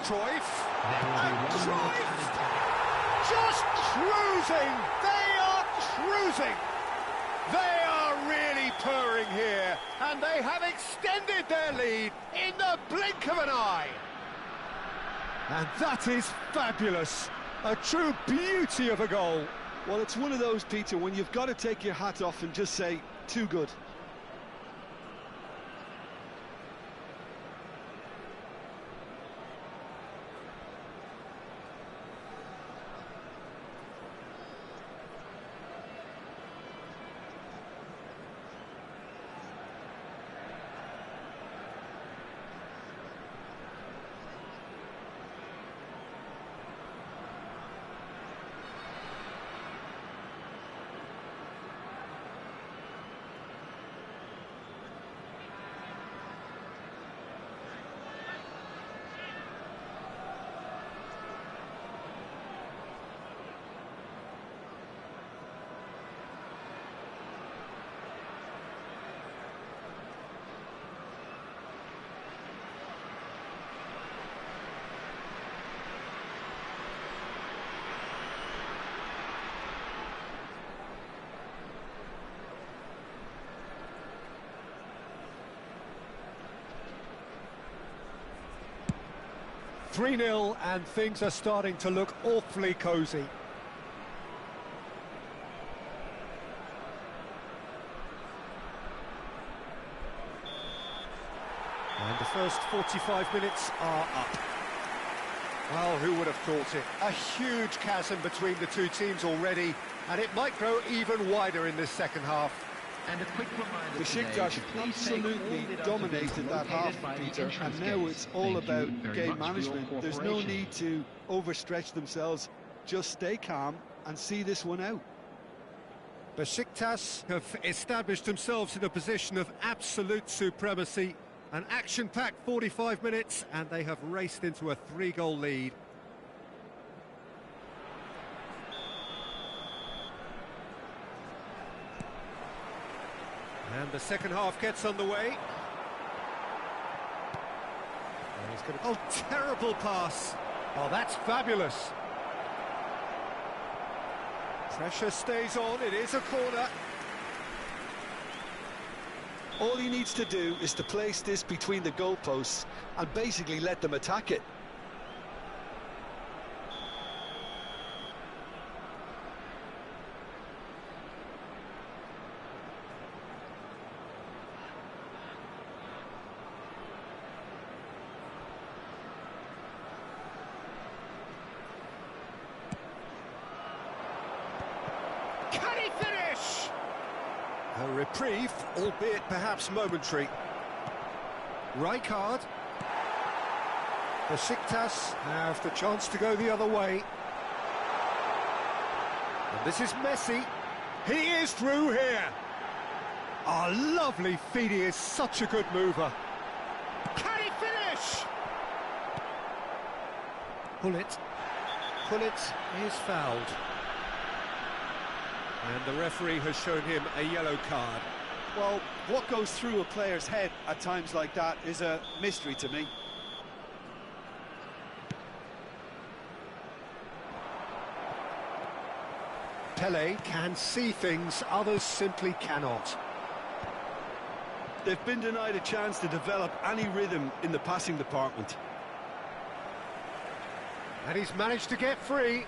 Cruyff. And Cruyff! Just cruising! They are cruising! They are really purring here, and they have extended their lead in the blink of an eye. And that is fabulous. A true beauty of a goal. Well, it's one of those, Peter, when you've got to take your hat off and just say, too good. (3-0) and things are starting to look awfully cosy. And the first 45 minutes are up. Well, who would have thought it? A huge chasm between the two teams already, and it might grow even wider in this second half. And a quick reminder Besiktas absolutely dominated that half, Peter, and now it's all about game management. There's no need to overstretch themselves. Just stay calm and see this one out. Besiktas have established themselves in a position of absolute supremacy. An action-packed 45 minutes, and they have raced into a 3-goal lead. And the second half gets underway. And he's gonna... Oh, terrible pass. Oh, that's fabulous. Pressure stays on, it is a corner. All he needs to do is to place this between the goalposts and basically let them attack it. Can he finish? A reprieve, albeit perhaps momentary. Rijkaard. Besiktas have the chance to go the other way. And this is Messi. He is through here. Oh, lovely feet. He is such a good mover. Can he finish? Pullet is fouled. And the referee has shown him a yellow card. Well, what goes through a player's head at times like that is a mystery to me. Pelé can see things others simply cannot. They've been denied a chance to develop any rhythm in the passing department. And he's managed to get free.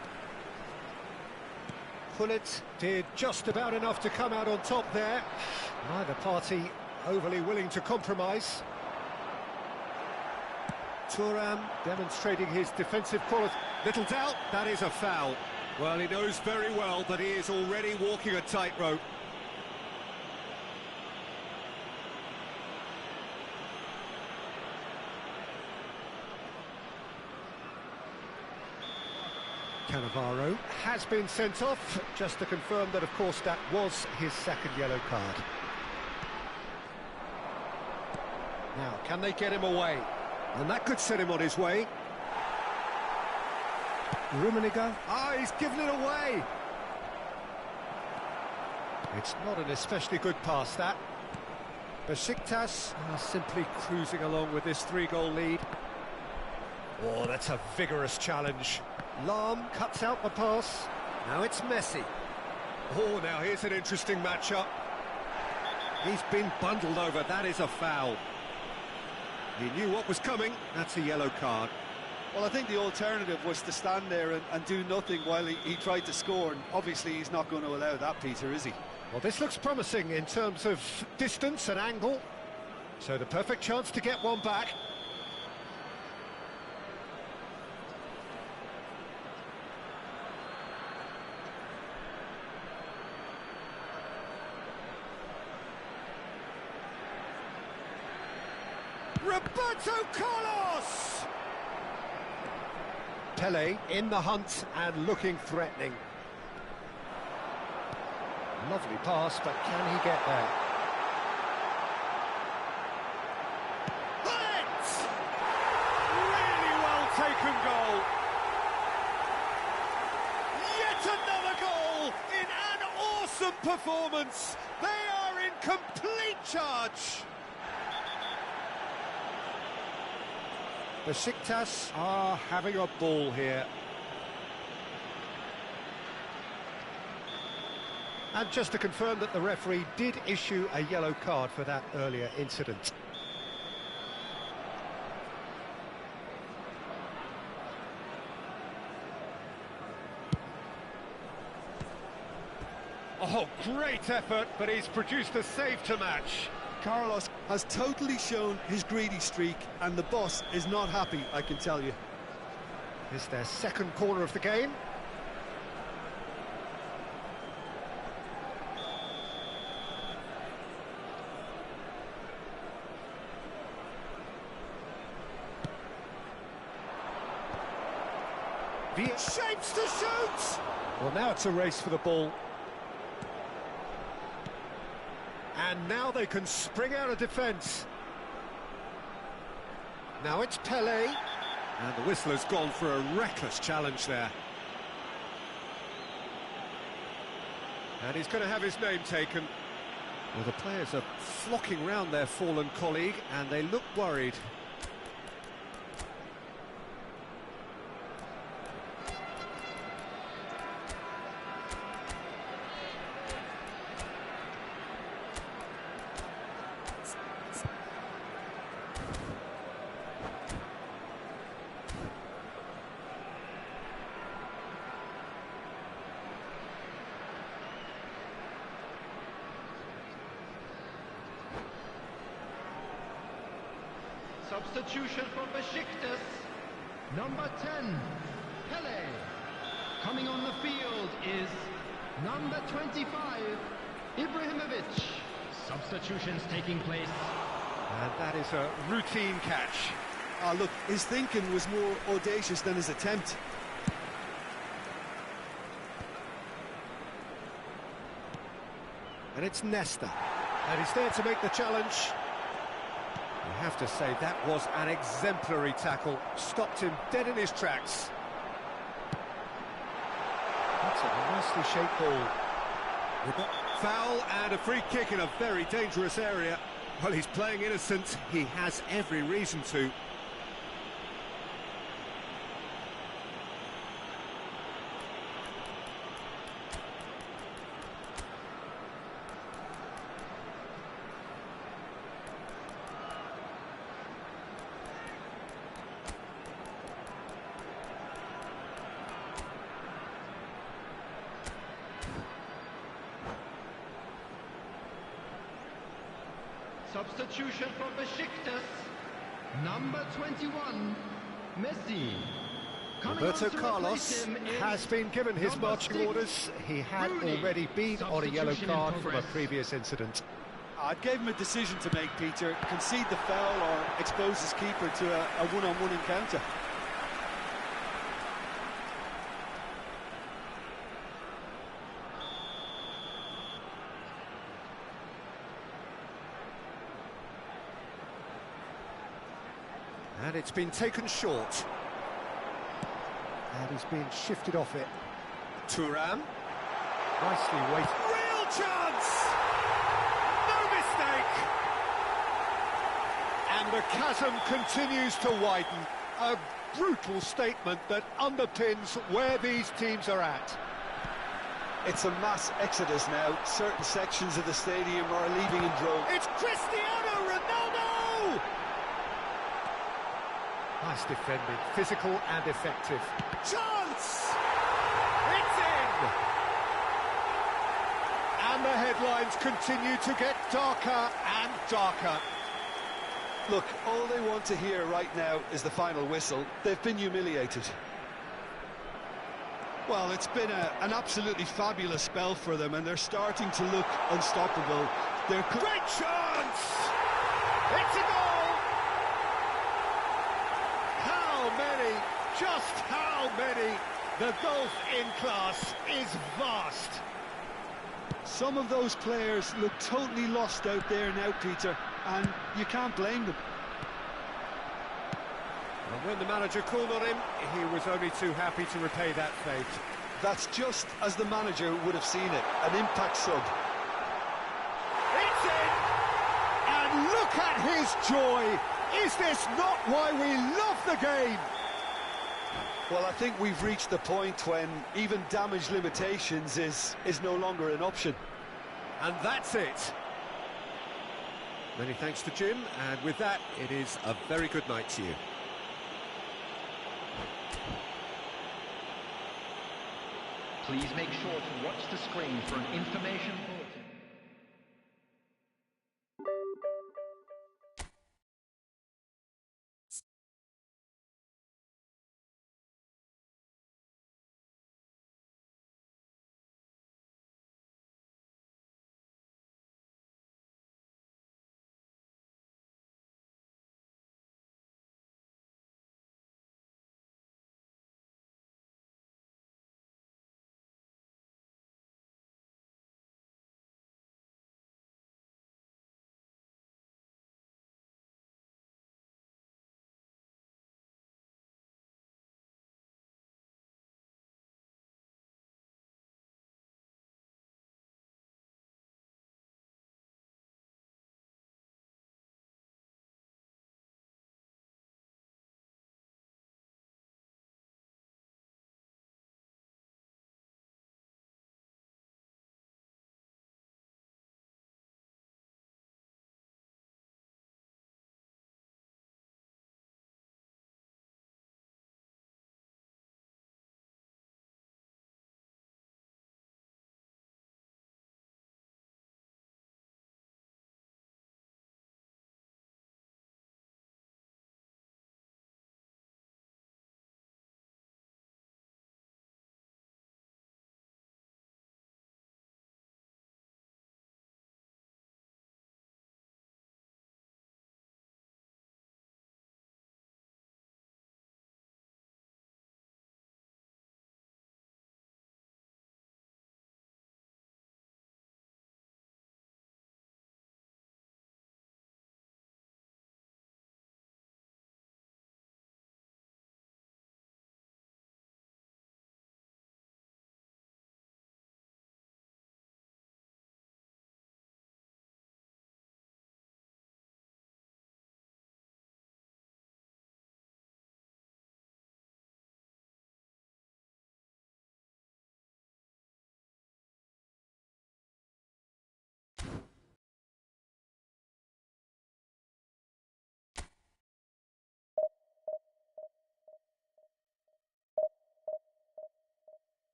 Pullet did just about enough to come out on top there. Neither party overly willing to compromise. Thuram demonstrating his defensive quality. Little doubt, that is a foul. Well, he knows very well that he is already walking a tightrope. Cannavaro has been sent off, just to confirm that, of course, that was his second yellow card. Now, can they get him away? And that could set him on his way. Rummenigge. Ah, he's given it away. It's not an especially good pass, that. Besiktas are simply cruising along with this 3-goal lead. Oh, that's a vigorous challenge. Lahm cuts out the pass. Now it's Messi. Oh, now here's an interesting matchup. He's been bundled over. That is a foul. He knew what was coming. That's a yellow card. Well, I think the alternative was to stand there and do nothing while he tried to score, and obviously he's not going to allow that, Peter, is he? Well, this looks promising in terms of distance and angle. So the perfect chance to get one back. Roberto Carlos! Pelé in the hunt and looking threatening. Lovely pass, but can he get there? Hit! Really well taken goal. Yet another goal in an awesome performance. They are in complete charge. Besiktas are having a ball here. And just to confirm that the referee did issue a yellow card for that earlier incident. Oh, great effort, but he's produced a save to match. Carlos has totally shown his greedy streak, and the boss is not happy, I can tell you. It's their second corner of the game. Shapes to shoot! Well, now it's a race for the ball. And now they can spring out of defence. Now it's Pelé. And the whistle has gone for a reckless challenge there. And he's going to have his name taken. Well, the players are flocking round their fallen colleague, and they look worried. Substitution for Besiktas. Number 10, Pelé. Coming on the field is number 25, Ibrahimovic. Substitutions taking place. And that is a routine catch. Ah, look, his thinking was more audacious than his attempt. And it's Nesta. And he's there to make the challenge. You have to say that was an exemplary tackle. Stopped him dead in his tracks. That's a nicely shaped ball. We've got foul and a free kick in a very dangerous area. Well, he's playing innocent. He has every reason to. Substitution for Besiktas. Number 21, Messi. Roberto Carlos has been given his marching orders. He had already been on a yellow card from a previous incident. I gave him a decision to make, Peter. Concede the foul or expose his keeper to a one-on-one encounter. And it's been taken short. And he's been shifted off it. Thuram. Nicely weighted. Real chance! No mistake! And the chasm continues to widen. A brutal statement that underpins where these teams are at. It's a mass exodus now. Certain sections of the stadium are leaving in droves. It's Cristiano Ronaldo! Nice defending, physical and effective. Chance! It's in! And the headlines continue to get darker and darker. Look, all they want to hear right now is the final whistle. They've been humiliated. Well, it's been an absolutely fabulous spell for them, and they're starting to look unstoppable. Great chance! It's a goal! Just how many? The gulf in class is vast. Some of those players look totally lost out there now, Peter, and you can't blame them. And when the manager called on him, he was only too happy to repay that fate. That's just as the manager would have seen it, an impact sub. It's in! And look at his joy! Is this not why we love the game? Well, I think we've reached the point when even damage limitations is no longer an option. And that's it. Many thanks to Jim, and with that, it is a very good night to you. Please make sure to watch the screen for an information bulletin.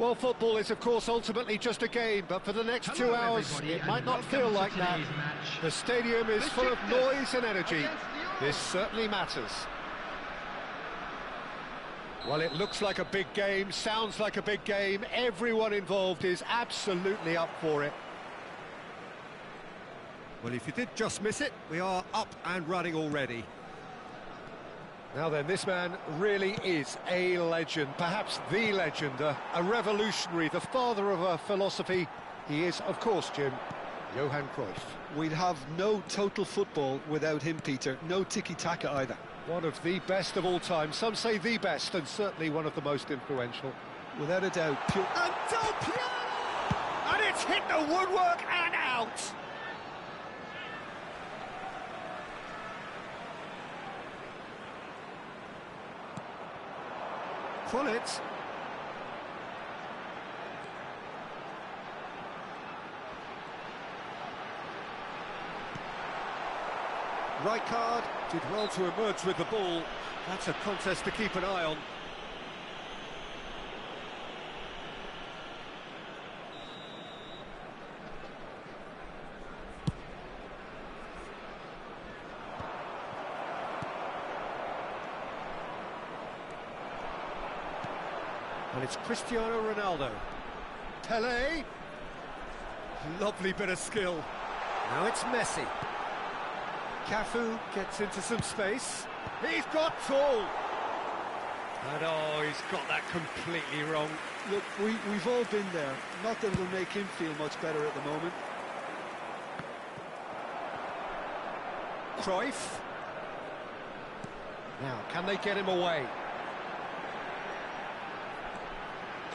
Well, football is, of course, ultimately just a game, but for the next 2 hours, it might not feel like that. The stadium is full of noise and energy. This certainly matters. Well, it looks like a big game, sounds like a big game. Everyone involved is absolutely up for it. Well, if you did just miss it, we are up and running already. Now then, this man really is a legend, perhaps the legend, a revolutionary, the father of a philosophy. He is, of course, Jim, Johan Cruyff. We'd have no total football without him, Peter. No tiki-taka either. One of the best of all time. Some say the best, and certainly one of the most influential. Without a doubt. And Del Piero! And it's hit the woodwork and out! Pull it. Right card, did well to emerge with the ball. That's a contest to keep an eye on. And it's Cristiano Ronaldo. Pelé. Lovely bit of skill. Now it's Messi. Cafu gets into some space. He's got tall. And oh, he's got that completely wrong. Look, we've all been there. Not that it'll make him feel much better at the moment. Cruyff. Now, can they get him away?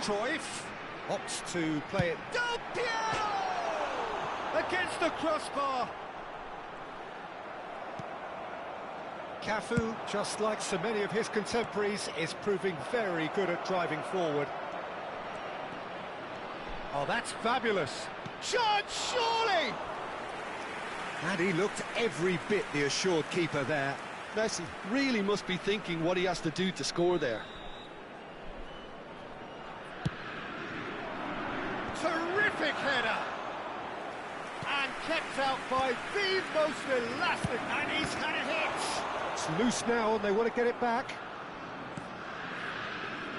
Cruyff opts to play it. Del Piero! Against the crossbar. Cafu, just like so many of his contemporaries, is proving very good at driving forward. Oh, that's fabulous. Chance, surely! And he looked every bit the assured keeper there. Messi really must be thinking what he has to do to score there. Terrific header! And kept out by the most elastic, and he's had a hit! It's loose now, and they want to get it back.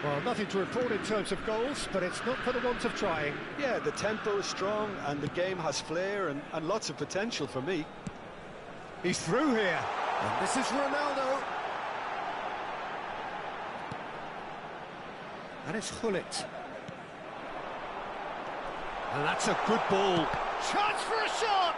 Well, nothing to report in terms of goals, but it's not for the want of trying. Yeah, the tempo is strong, and the game has flair and lots of potential for me. He's through here, and this is Ronaldo. And it's Gullit. And that's a good ball. Chance for a shot!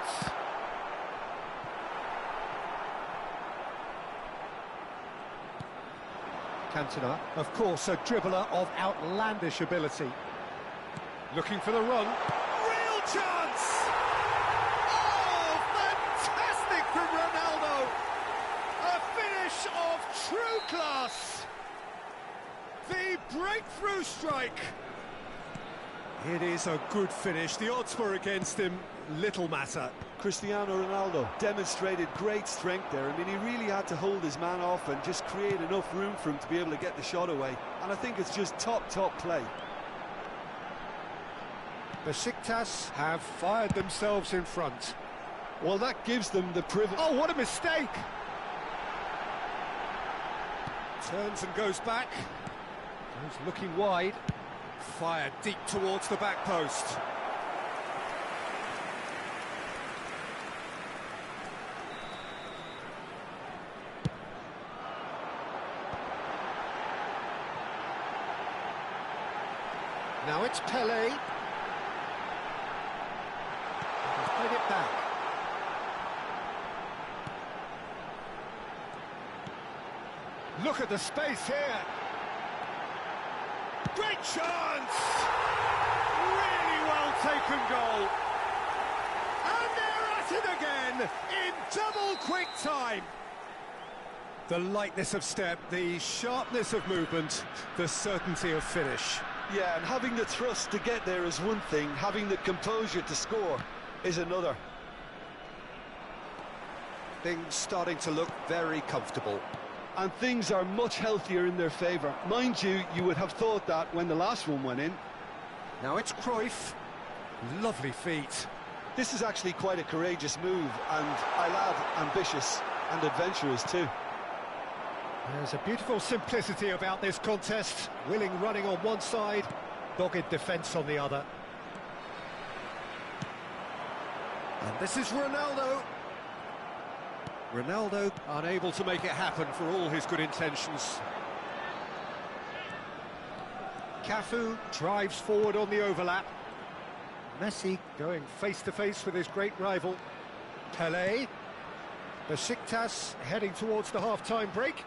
Cantona, of course, a dribbler of outlandish ability. Looking for the run. Real chance! Oh, fantastic from Ronaldo! A finish of true class! The breakthrough strike! It is a good finish. The odds were against him. Little matter. Cristiano Ronaldo demonstrated great strength there. I mean, he really had to hold his man off and just create enough room for him to be able to get the shot away. And I think it's just top play. Besiktas have fired themselves in front. Well, that gives them the privilege. Oh, what a mistake! Turns and goes back. Goes looking wide. Fired deep towards the back post. Now it's Pelé. He's played it back. Look at the space here. Great chance! Really well taken goal. And they're at it again in double quick time. The lightness of step, the sharpness of movement, the certainty of finish. Yeah, and having the thrust to get there is one thing, having the composure to score is another. Things starting to look very comfortable. And things are much healthier in their favour. Mind you, you would have thought that when the last one went in. Now it's Cruyff. Lovely feet. This is actually quite a courageous move, and I'll add ambitious and adventurous too. There's a beautiful simplicity about this contest. Willing running on one side, dogged defence on the other. And this is Ronaldo. Ronaldo unable to make it happen for all his good intentions. Cafu drives forward on the overlap. Messi going face-to-face with his great rival. Pelé. Besiktas heading towards the half-time break.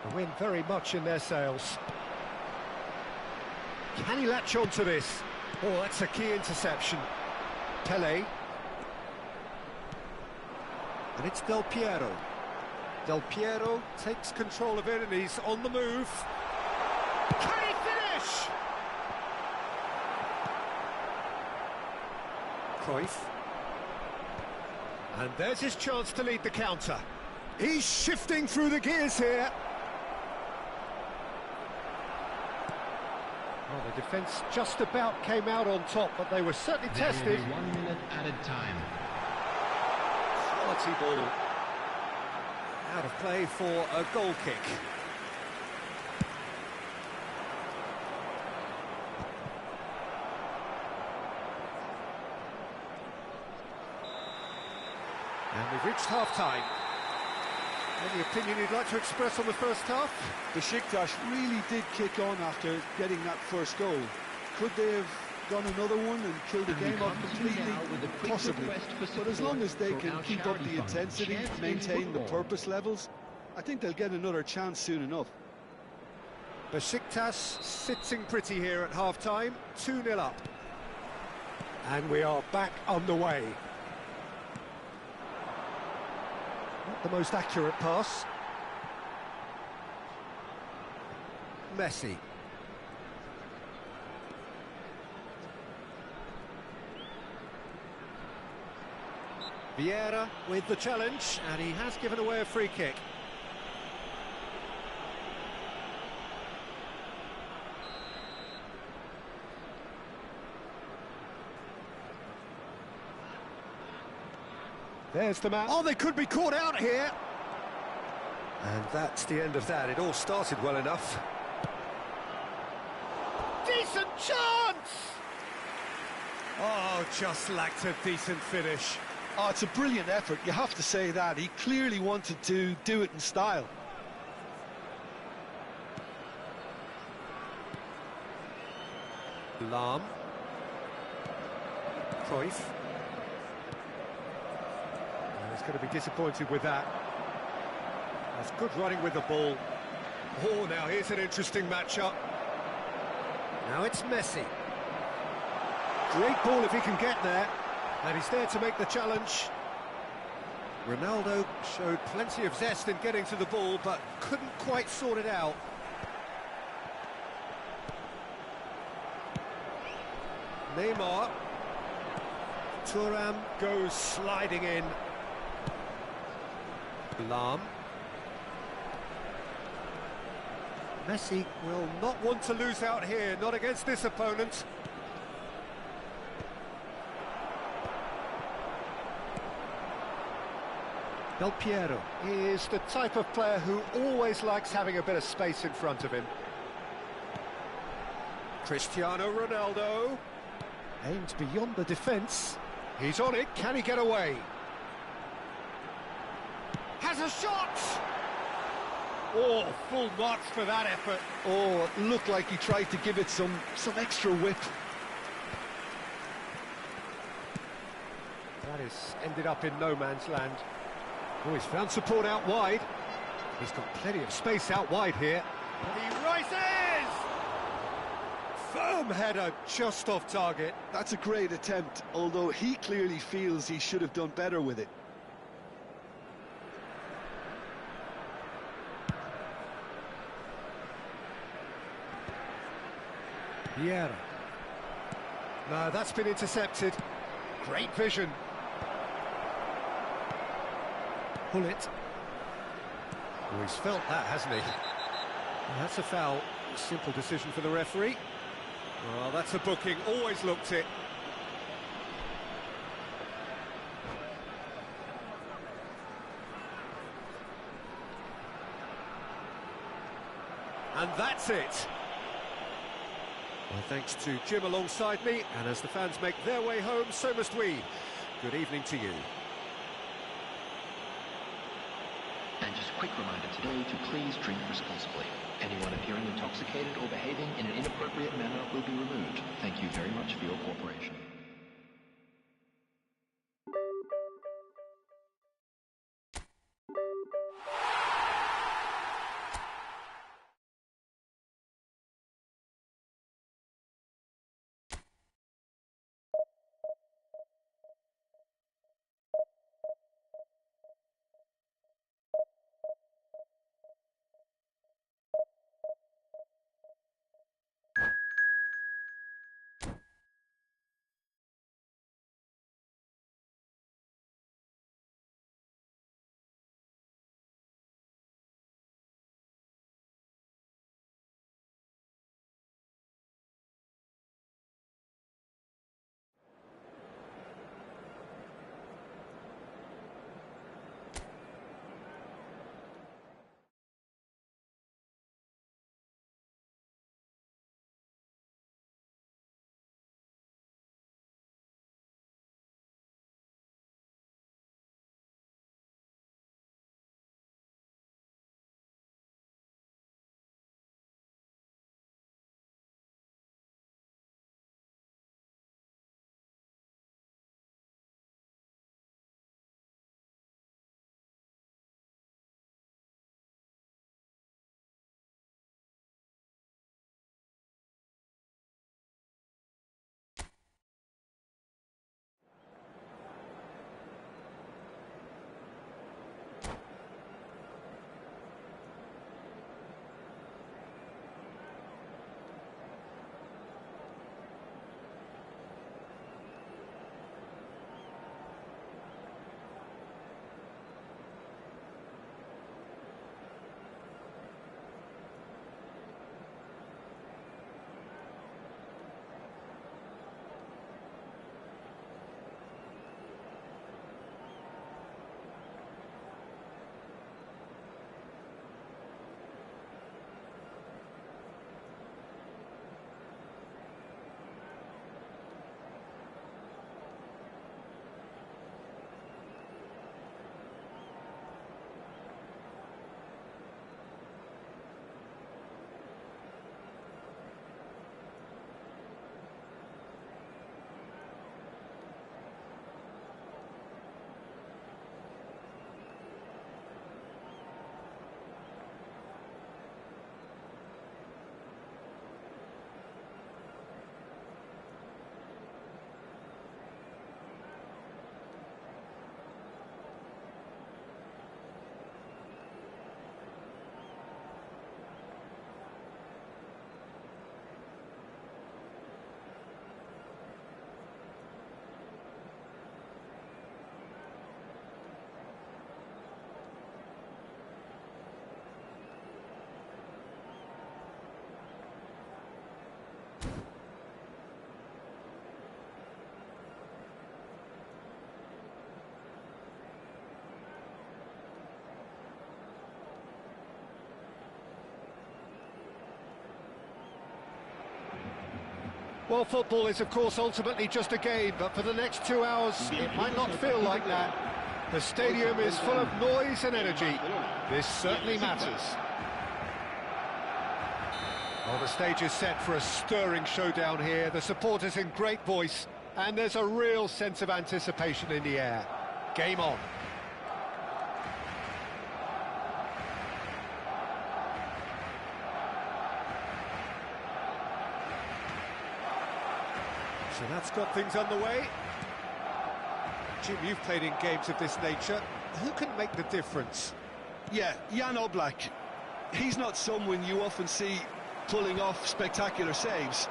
The wind very much in their sails. Can he latch on to this? Oh, that's a key interception. Pelé. And it's Del Piero. Del Piero takes control of it and he's on the move. Can he finish? Cruyff. And there's his chance to lead the counter. He's shifting through the gears here. Well, the defence just about came out on top, but they were certainly tested. 1 minute added time. Quality ball. Out of play for a goal kick. And we've reached half-time. Any opinion you'd like to express on the first half? Besiktas really did kick on after getting that first goal. Could they have gone another one and killed the game off completely? Possibly. But as long as they can keep up the intensity, maintain the purpose levels, I think they'll get another chance soon enough. Besiktas sitting pretty here at half-time, 2-0 up. And we are back underway. Not the most accurate pass. Messi. Vieira with the challenge, and he has given away a free kick. There's the man. Oh, they could be caught out here. And that's the end of that. It all started well enough. Decent chance! Oh, just lacked a decent finish. Oh, it's a brilliant effort, you have to say that. He clearly wanted to do it in style. Lahm. Cruyff. He's going to be disappointed with that. That's good running with the ball. Oh, now here's an interesting matchup. Now it's Messi. Great ball if he can get there. And he's there to make the challenge. Ronaldo showed plenty of zest in getting to the ball, but couldn't quite sort it out. Neymar. Thuram goes sliding in. Lahm. Messi will not want to lose out here, not against this opponent. Del Piero is the type of player who always likes having a bit of space in front of him. Cristiano Ronaldo aims beyond the defence. He's on it, can he get away? Has a shot! Oh, full marks for that effort. Oh, it looked like he tried to give it some extra whip. That has ended up in no man's land. Oh, he's found support out wide. He's got plenty of space out wide here. He rises! Firm header just off target. That's a great attempt, although he clearly feels he should have done better with it. Vieira. No, that's been intercepted. Great vision. Bullet. Oh, he's felt that, hasn't he? Well, that's a foul. Simple decision for the referee. Well, that's a booking, always looked it. And that's it. Well, thanks to Jim alongside me, and as the fans make their way home, so must we. Good evening to you. And just a quick reminder today to please drink responsibly. Anyone appearing intoxicated or behaving in an inappropriate manner will be removed. Thank you very much for your cooperation. Well, football is, of course, ultimately just a game, but for the next 2 hours, it might not feel like that. The stadium is full of noise and energy. This certainly matters. Well, the stage is set for a stirring showdown here. The supporters in great voice, and there's a real sense of anticipation in the air. Game on. So that's got things underway. Jim, you've played in games of this nature. Who can make the difference? Yeah, Jan Oblak. He's not someone you often see pulling off spectacular saves,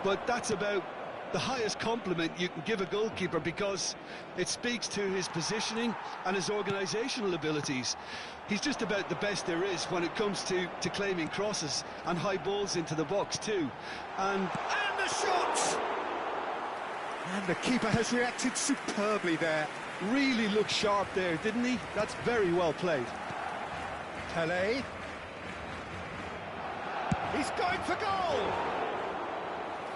but that's about the highest compliment you can give a goalkeeper, because it speaks to his positioning and his organisational abilities. He's just about the best there is when it comes to claiming crosses and high balls into the box too. And the shot! And the keeper has reacted superbly there. Really looked sharp there, didn't he? That's very well played. Pele. He's going for goal!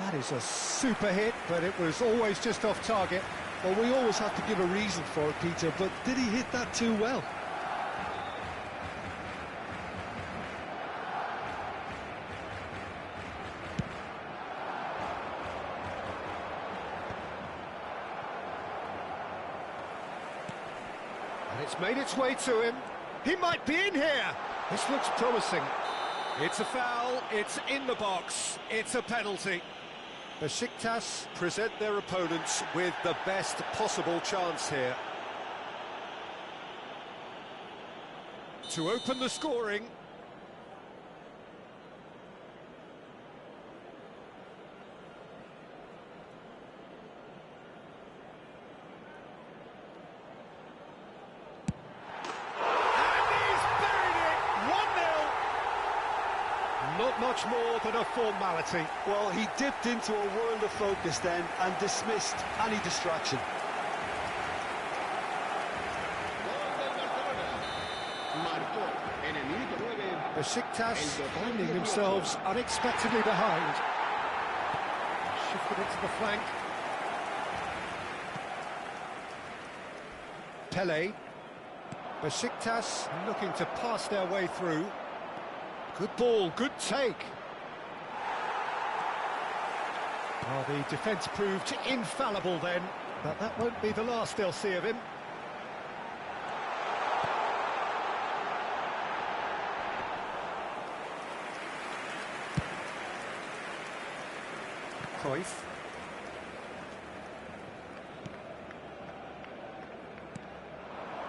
That is a super hit, but it was always just off target. Well, we always have to give a reason for it, Peter, but did he hit that too well? And it's made its way to him. He might be in here. This looks promising. It's a foul, it's in the box, it's a penalty. Besiktas present their opponents with the best possible chance here. To open the scoring. Not much more than a formality. Well, he dipped into a world of focus then and dismissed any distraction. Besiktas finding themselves unexpectedly behind. Shifted it to the flank. Pele. Besiktas looking to pass their way through. Good ball, good take. Oh, the defence proved infallible then, but that won't be the last they'll see of him. Cruyff.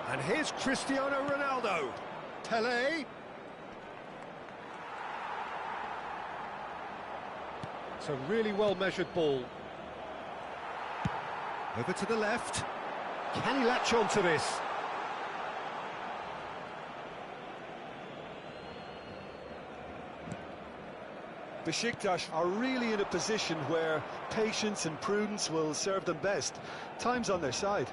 And here's Cristiano Ronaldo. Pele. It's a really well-measured ball. Over to the left. Can he latch on to this? Besiktas are really in a position where patience and prudence will serve them best. Time's on their side.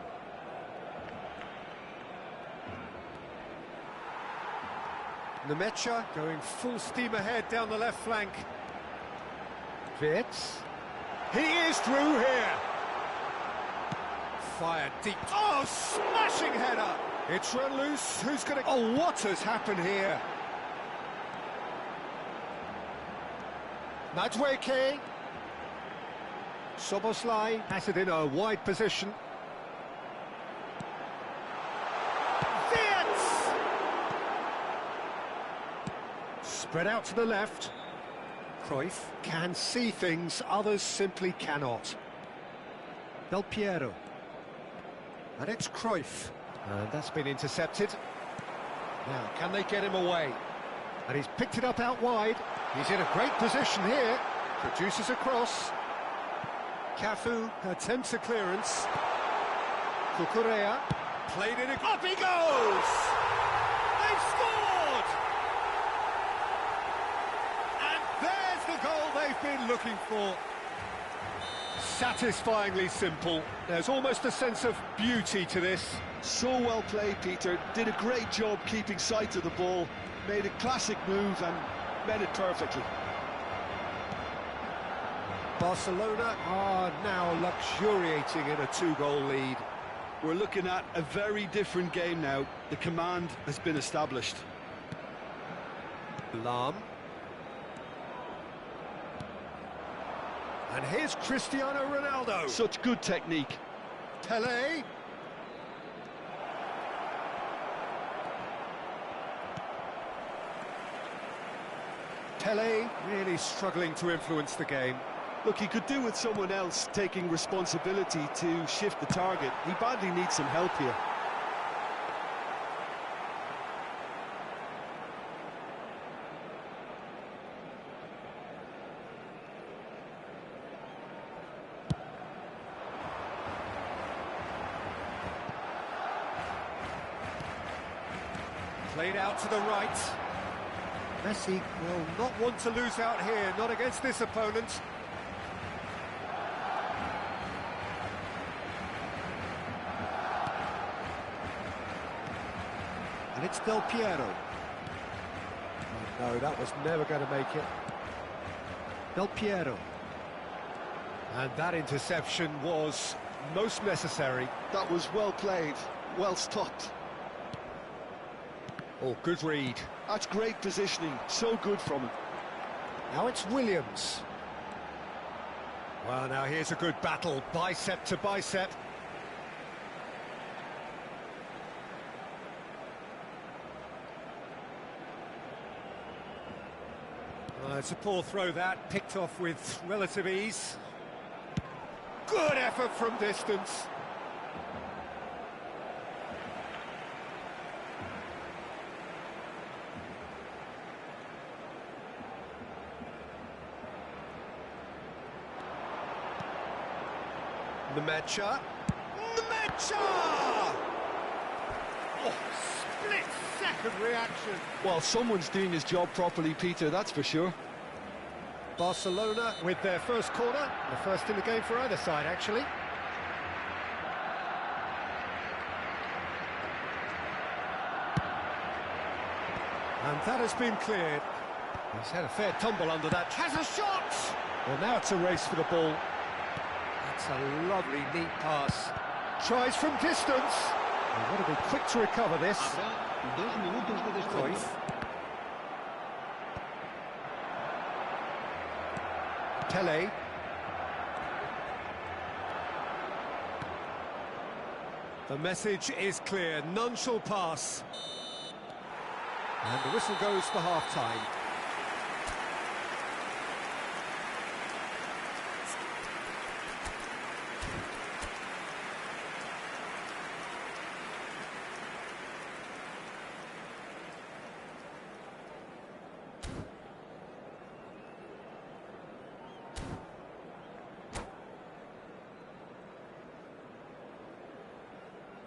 Nemecha going full steam ahead down the left flank. Vitz. He is through here. Fired deep. Oh, smashing header. It's run loose. Who's going to... Oh, what has happened here? Madueke. Soboslai has it in a wide position. Vitz! Spread out to the left. Cruyff can see things others simply cannot. Del Piero. And it's Cruyff. And that's been intercepted. Now, can they get him away? And he's picked it up out wide. He's in a great position here. Produces a cross. Cafu attempts a clearance. Cucurella played it. Up he goes! They've scored! And there's the goal they've been looking for. Satisfyingly simple. There's almost a sense of beauty to this. So well played, Peter. Did a great job keeping sight of the ball. Made a classic move and met it perfectly. Barcelona are now luxuriating in a 2-goal lead. We're looking at a very different game now. The command has been established. Lahm. And here's Cristiano Ronaldo. Such good technique. Pele. Pele really struggling to influence the game. Look, he could do with someone else taking responsibility to shift the target. He badly needs some help here. Played out to the right. Messi will not want to lose out here, not against this opponent. And it's Del Piero. Oh, no, that was never going to make it. Del Piero. And that interception was most necessary. That was well played, well stopped. Oh, good read. That's great positioning, so good from him. Now it's Williams. Well, now here's a good battle, bicep to bicep. It's a poor throw that, picked off with relative ease. Good effort from distance. Nemecha! Oh, split-second reaction. Well, someone's doing his job properly, Peter, that's for sure. Barcelona with their first corner, the first in the game for either side, actually. And that has been cleared. He's had a fair tumble under that. Has a shot! Well, now it's a race for the ball. That's a lovely, neat pass. Tries from distance. They've got to be quick to recover this. Cruyff. Tele. The message is clear. None shall pass. And the whistle goes for half-time.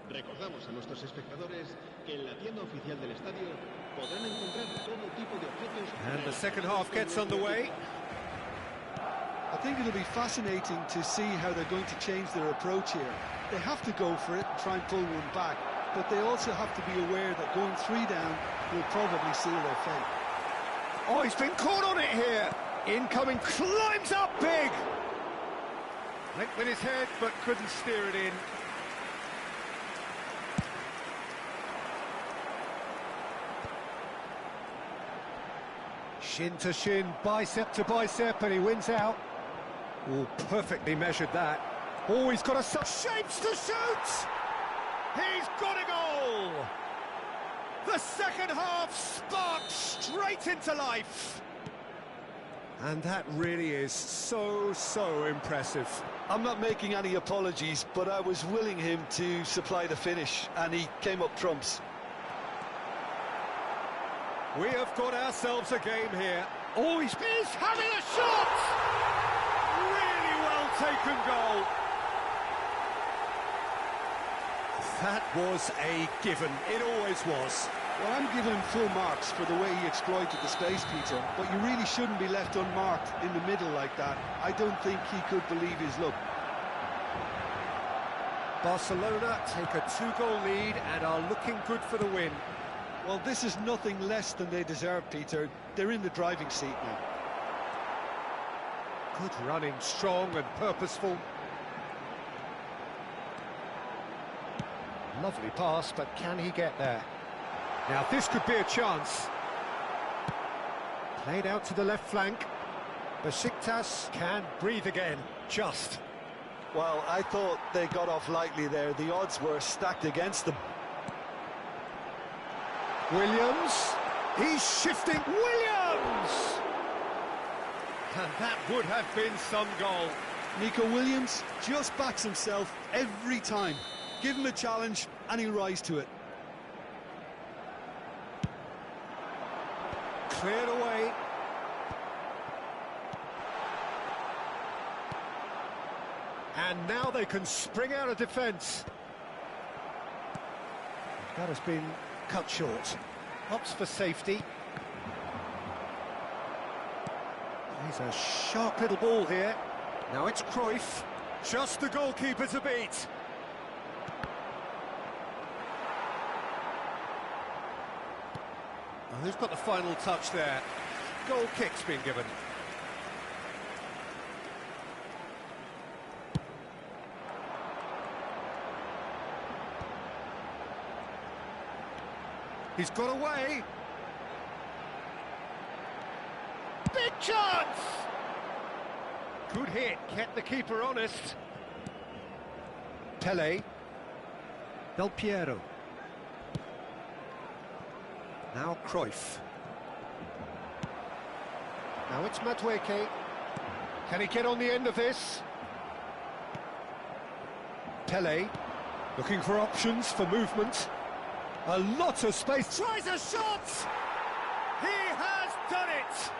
Recordamos a nuestros espectadores que en la tienda oficial del estadio podrán encontrar todo tipo de objetos. And the second half gets underway. I think it'll be fascinating to see how they're going to change their approach here. They have to go for it and try and pull one back, but they also have to be aware that going 3 down will probably seal their fate. Oh, he's been caught on it here. Incoming, climbs up big. Went with his head, but couldn't steer it in. Shin to shin, bicep to bicep, and he wins out. Oh, perfectly measured that. Oh, he's got a shapes to shoot! He's got a goal! The second half sparked straight into life. And that really is so impressive. I'm not making any apologies, but I was willing him to supply the finish, and he came up trumps. We have got ourselves a game here. Oh, he's having a shot! Really well taken goal. That was a given. It always was. Well, I'm giving him full marks for the way he exploited the space, Peter, but you really shouldn't be left unmarked in the middle like that. I don't think he could believe his luck. Barcelona take a 2-goal lead and are looking good for the win. Well, this is nothing less than they deserve, Peter. They're in the driving seat now. Good running, strong and purposeful. Lovely pass, but can he get there? Now, this could be a chance. Played out to the left flank. Besiktas can breathe again, just. Well, I thought they got off lightly there. The odds were stacked against them. Williams, he's shifting, Williams! And that would have been some goal. Nico Williams just backs himself every time. Give him a challenge and he'll rise to it. Cleared away. And now they can spring out of defence. That has been cut short. Opts for safety. He's a sharp little ball here. Now it's Cruyff. Just the goalkeeper to beat. Oh, who's got the final touch there? Goal kick's been given. He's got away. Big chance! Good hit, kept the keeper honest. Pele. Del Piero. Now Cruyff. Now it's Madueke. Can he get on the end of this? Pele. Looking for options for movement. A lot of space. Tries a shot! He has done it!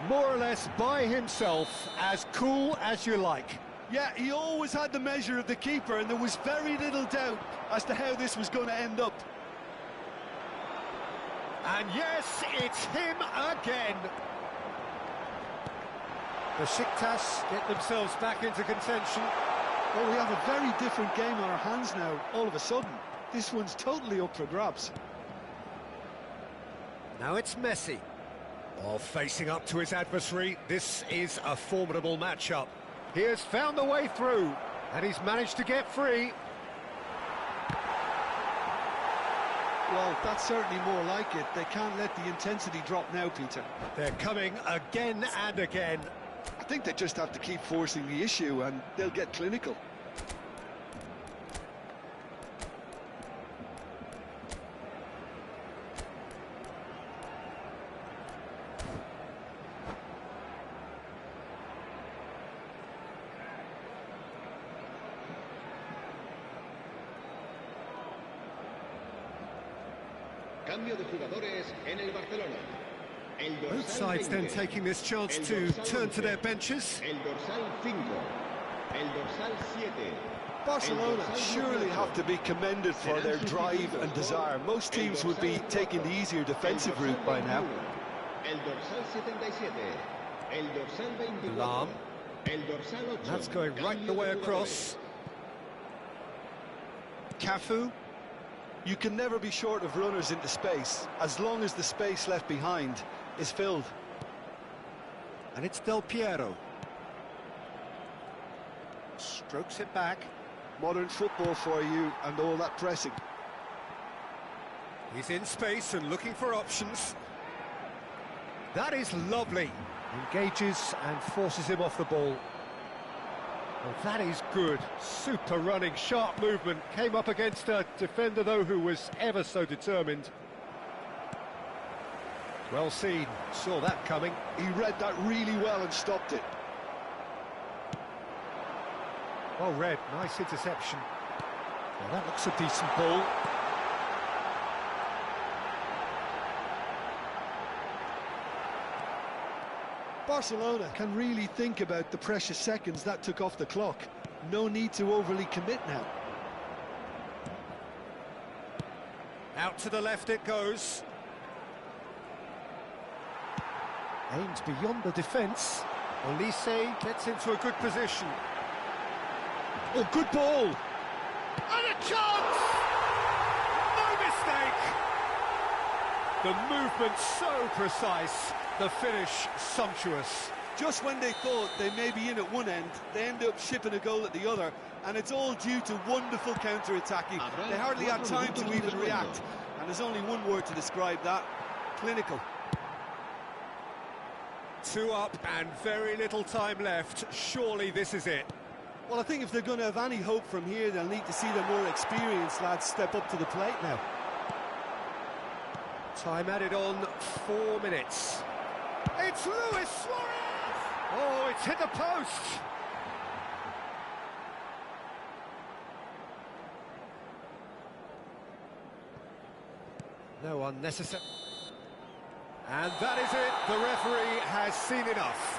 More or less by himself, as cool as you like. Yeah, he always had the measure of the keeper, and there was very little doubt as to how this was going to end up. And yes, it's him again. Besiktas get themselves back into contention. Well, we have a very different game on our hands now, all of a sudden. This one's totally up for grabs. Now it's Messi. While facing up to his adversary, this is a formidable matchup. He has found the way through, and he's managed to get free. Well, that's certainly more like it. They can't let the intensity drop now, Peter. They're coming again and again. I think they just have to keep forcing the issue, and they'll get clinical. Cambio de jugadores en el Barcelona. El dorsal Both sides 20. then taking this chance El to dorsal turn to 11. their benches. El dorsal 5. El dorsal 7. Barcelona surely have to be commended for their drive and desire. Most teams would be taking the easier defensive route by now. El dorsal 77. El dorsal 24. Lam. El dorsal 8. That's going right the way across. Cafu. You can never be short of runners into space, as long as the space left behind is filled. And it's Del Piero. Strokes it back. Modern football for you, and all that pressing. He's in space and looking for options. That is lovely. Engages and forces him off the ball. Well, that is good. Super running, sharp movement. Came up against a defender, though, who was ever so determined. Well seen. Saw that coming. He read that really well and stopped it. Well read. Nice interception. Well, that looks a decent ball. Barcelona can really think about the precious seconds that took off the clock. No need to overly commit now. Out to the left it goes. Aims beyond the defence. Olise gets into a good position. Oh, good ball! And a chance! No mistake! The movement so precise, the finish sumptuous. Just when they thought they may be in at one end, they end up shipping a goal at the other, and it's all due to wonderful counter-attacking. They hardly had time to even react, and there's only one word to describe that: clinical. 2 up and very little time left. Surely this is it. Well, I think if they're going to have any hope from here, they'll need to see the more experienced lads step up to the plate now. Time added on, 4 minutes. It's Luis Suarez! Oh, it's hit the post! No unnecessary... And that is it, the referee has seen enough.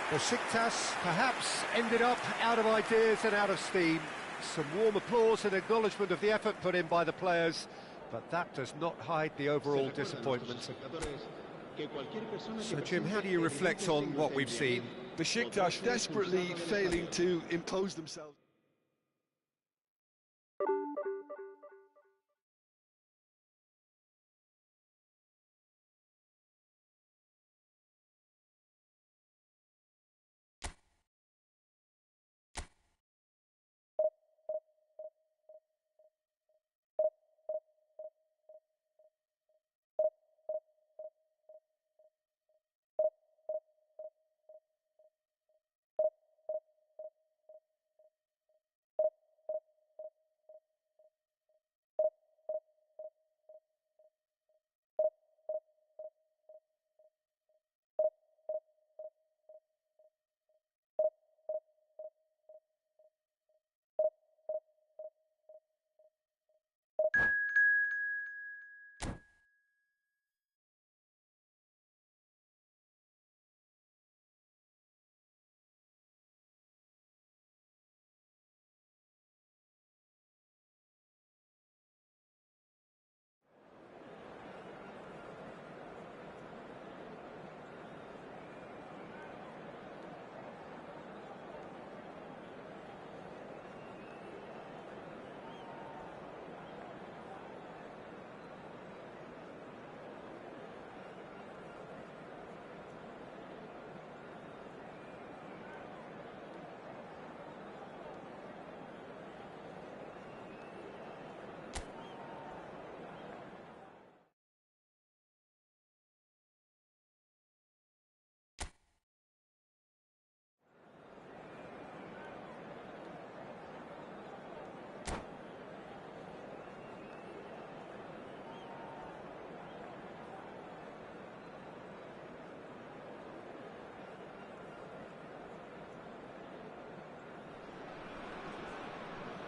Besiktas perhaps ended up out of ideas and out of steam. Some warm applause and acknowledgement of the effort put in by the players, but that does not hide the overall disappointment. So, Jim, how do you reflect on what we've seen? Besiktas desperately failing to impose themselves.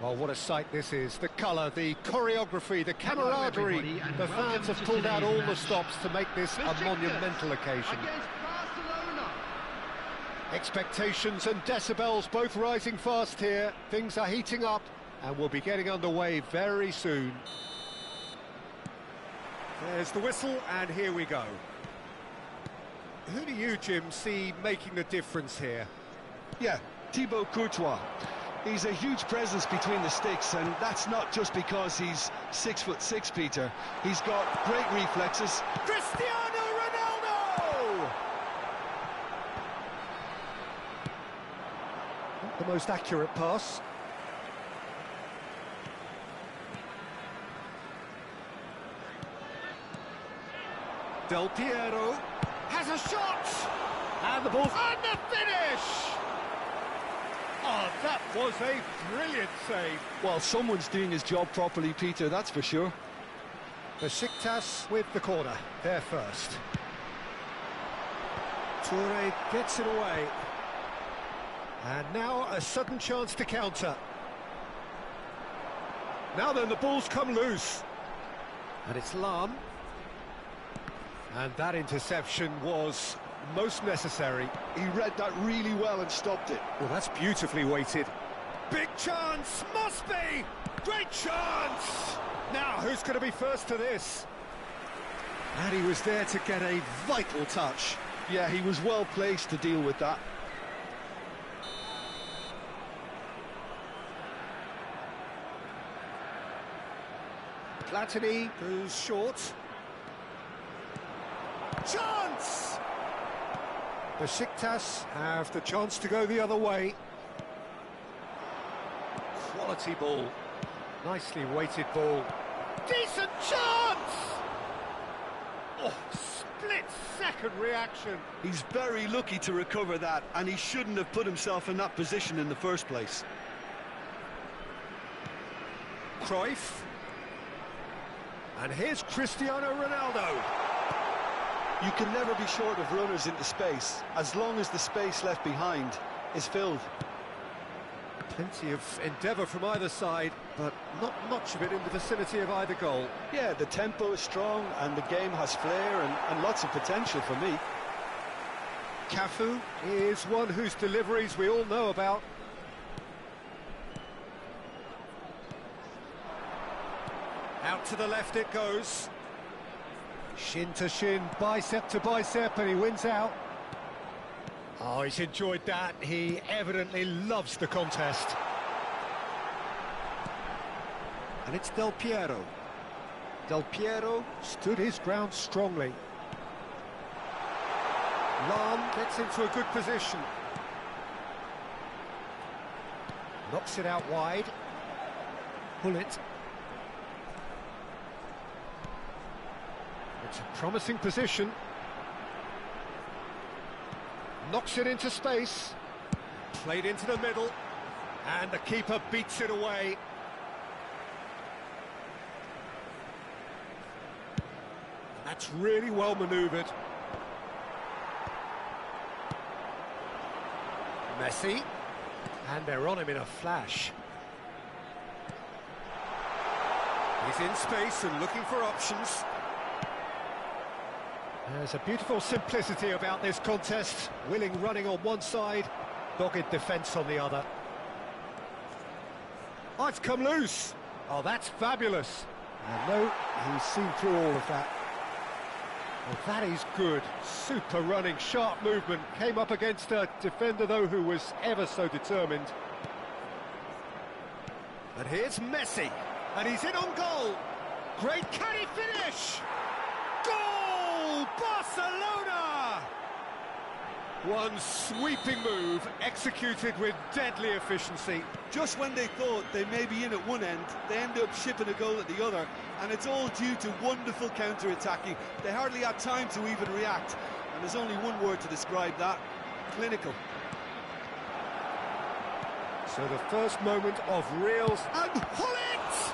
Well, what a sight this is. The colour, the choreography, the camaraderie. The fans have pulled out all the stops to make this a monumental occasion. Expectations and decibels both rising fast here. Things are heating up and we'll be getting underway very soon. There's the whistle and here we go. Who do you, Jim, see making the difference here? Yeah, Thibaut Courtois. He's a huge presence between the sticks, and that's not just because he's 6'6", Peter. He's got great reflexes. Cristiano Ronaldo! Not the most accurate pass. Del Piero has a shot! And the ball... And the finish! Oh, that was a brilliant save. Well, someone's doing his job properly, Peter, that's for sure. Besiktas with the corner, there first. Toure gets it away. And now a sudden chance to counter. Now then, the ball's come loose. And it's Lam. And that interception was most necessary. He read that really well and stopped it. Well, that's beautifully weighted. Big chance, must be! Great chance! Now, who's going to be first to this? And he was there to get a vital touch. Yeah, he was well placed to deal with that. Platini goes short. Chance! Besiktas have the chance to go the other way. Quality ball. Nicely weighted ball. Decent chance! Oh, split-second reaction. He's very lucky to recover that, and he shouldn't have put himself in that position in the first place. Cruyff. And here's Cristiano Ronaldo. You can never be short of runners into space, as long as the space left behind is filled. Plenty of endeavour from either side, but not much of it in the vicinity of either goal. Yeah, the tempo is strong, and the game has flair and lots of potential for me. Cafu is one whose deliveries we all know about. Out to the left it goes. Shin to shin, bicep to bicep, and he wins out. Oh, he's enjoyed that. He evidently loves the contest. And it's Del Piero. Del Piero stood his ground strongly. Lan gets into a good position. Knocks it out wide. Pull it. It's a promising position. Knocks it into space. Played into the middle. And the keeper beats it away. That's really well manoeuvred. Messi. And they're on him in a flash. He's in space and looking for options. There's a beautiful simplicity about this contest. Willing running on one side, dogged defence on the other. Oh, it's come loose. Oh, that's fabulous. And no, he's seen through all of that. Well, that is good. Super running, sharp movement. Came up against a defender, though, who was ever so determined. And here's Messi. And he's in on goal. Great, can he finish? Goal! Barcelona! One sweeping move, executed with deadly efficiency. Just when they thought they may be in at one end, they end up shipping a goal at the other, and it's all due to wonderful counter-attacking. They hardly had time to even react, and there's only one word to describe that: clinical. So the first moment of real... And Hullet!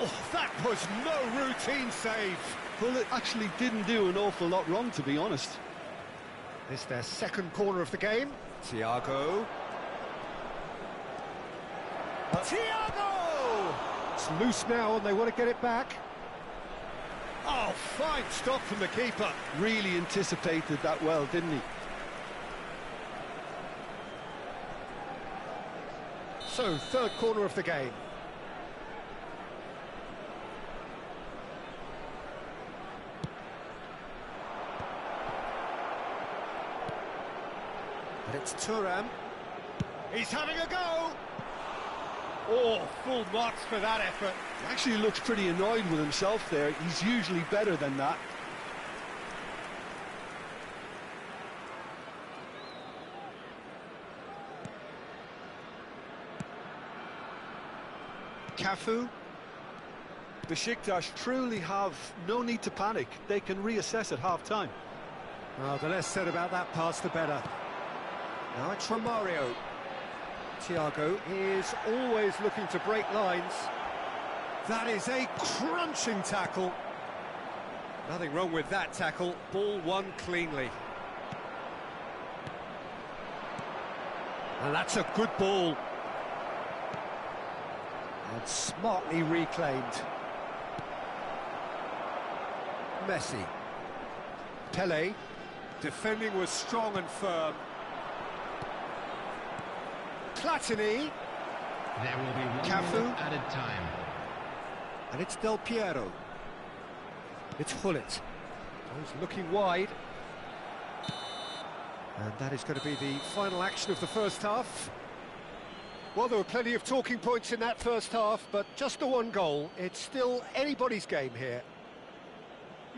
Oh, that was no routine save. Hullet actually didn't do an awful lot wrong, to be honest. This their second corner of the game. Thiago. Thiago! It's loose now and they want to get it back. Oh, fine stop from the keeper. Really anticipated that well, didn't he? So, third corner of the game. And it's Thuram. He's having a go! Oh, full marks for that effort. He actually looks pretty annoyed with himself there. He's usually better than that. Cafu. Besiktas truly have no need to panic. They can reassess at half-time. Well, the less said about that pass, the better. Now it's Romario. Thiago is always looking to break lines. That is a crunching tackle. Nothing wrong with that tackle. Ball won cleanly. And that's a good ball. And smartly reclaimed. Messi. Pele. Defending was strong and firm. Platini. There will be one Cafu. more added time. And it's Del Piero. It's Hullet. He's looking wide. And that is going to be the final action of the first half. Well, there were plenty of talking points in that first half, but just the one goal. It's still anybody's game here.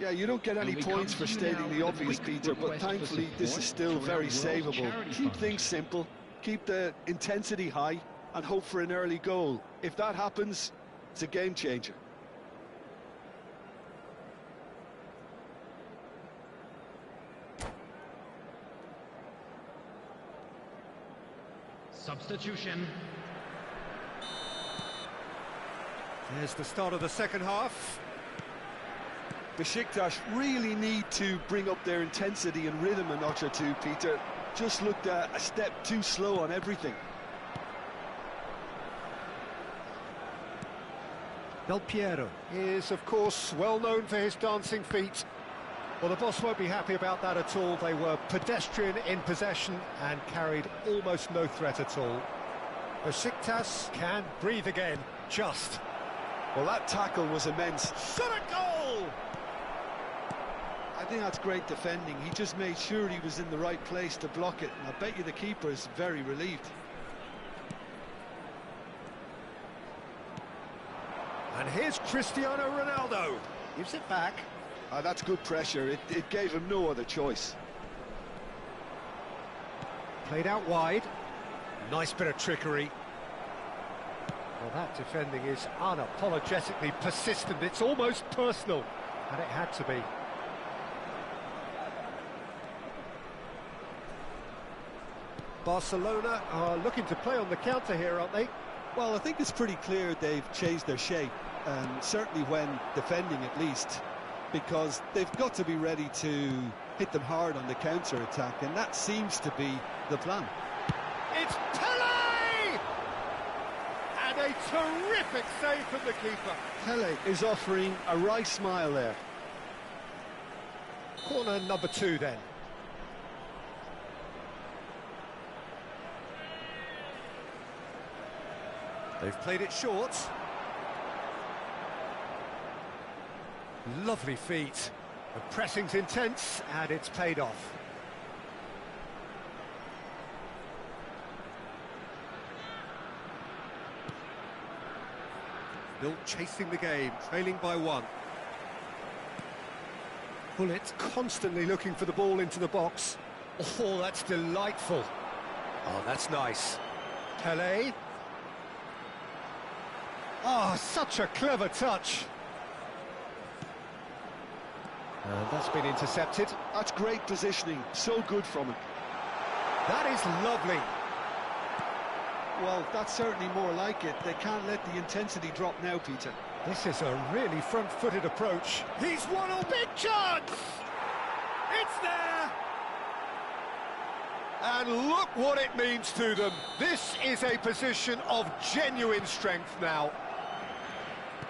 Yeah, you don't get any points for stating the obvious, Peter, but thankfully this is still very savable. Keep things simple, keep the intensity high, and hope for an early goal. If that happens, it's a game changer. Substitution. There's the start of the second half. Besiktas really need to bring up their intensity and rhythm a notch or two, Peter. Just looked a step too slow on everything. Del Piero is, of course, well known for his dancing feet. Well, the boss won't be happy about that at all. They were pedestrian in possession and carried almost no threat at all. Besiktas can breathe again, just. Well, that tackle was immense. Shot a goal! I think that's great defending. He just made sure he was in the right place to block it, and I bet you the keeper is very relieved. And here's Cristiano Ronaldo. Gives it back. That's good pressure. It gave him no other choice. Played out wide. Nice bit of trickery. Well, that defending is unapologetically persistent. It's almost personal. And it had to be. Barcelona are looking to play on the counter here, aren't they? Well, I think it's pretty clear they've changed their shape, certainly when defending at least, because they've got to be ready to hit them hard on the counter-attack, and that seems to be the plan. It's Pele! And a terrific save from the keeper. Pele is offering a wry smile there. Corner number 2 then. They've played it short. Lovely feet. The pressing's intense, and it's paid off. Still chasing the game, trailing by 1. Bullet constantly looking for the ball into the box. Oh, that's delightful. Oh, that's nice. Pele. Oh, such a clever touch. And that's been intercepted. That's great positioning, so good from him. That is lovely. Well, that's certainly more like it. They can't let the intensity drop now, Peter. This is a really front-footed approach. He's won a big chance! It's there! And look what it means to them. This is a position of genuine strength now.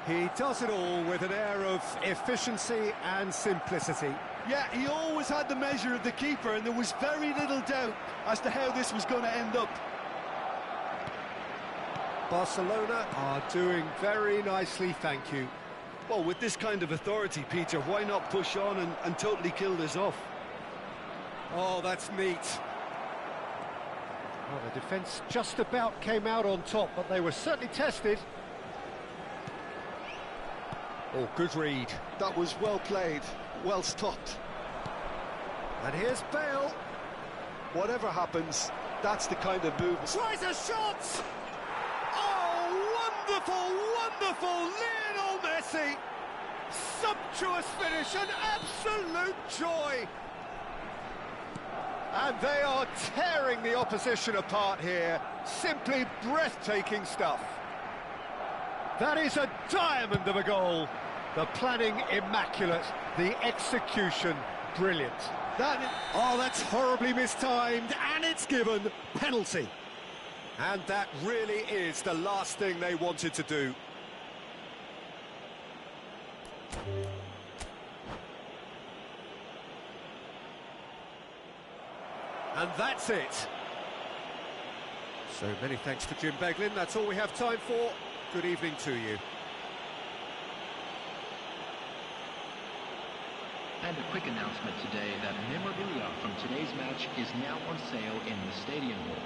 He does it all with an air of efficiency and simplicity. Yeah, he always had the measure of the keeper, and there was very little doubt as to how this was going to end up. Barcelona are doing very nicely, thank you. Well, with this kind of authority, Peter, why not push on and totally kill this off? Oh, that's neat. Well, the defence just about came out on top, but they were certainly tested. Oh, good read. That was well played, well stopped. And here's Bale. Whatever happens, that's the kind of move. Tries a shot! Oh, wonderful, wonderful Lionel Messi! Sumptuous finish, an absolute joy! And they are tearing the opposition apart here. Simply breathtaking stuff. That is a diamond of a goal. The planning immaculate, the execution brilliant. Oh, that's horribly mistimed, and it's given penalty. And that really is the last thing they wanted to do. And that's it. So many thanks to Jim Beglin. That's all we have time for. Good evening to you. And a quick announcement today that memorabilia from today's match is now on sale in the Stadium Hall.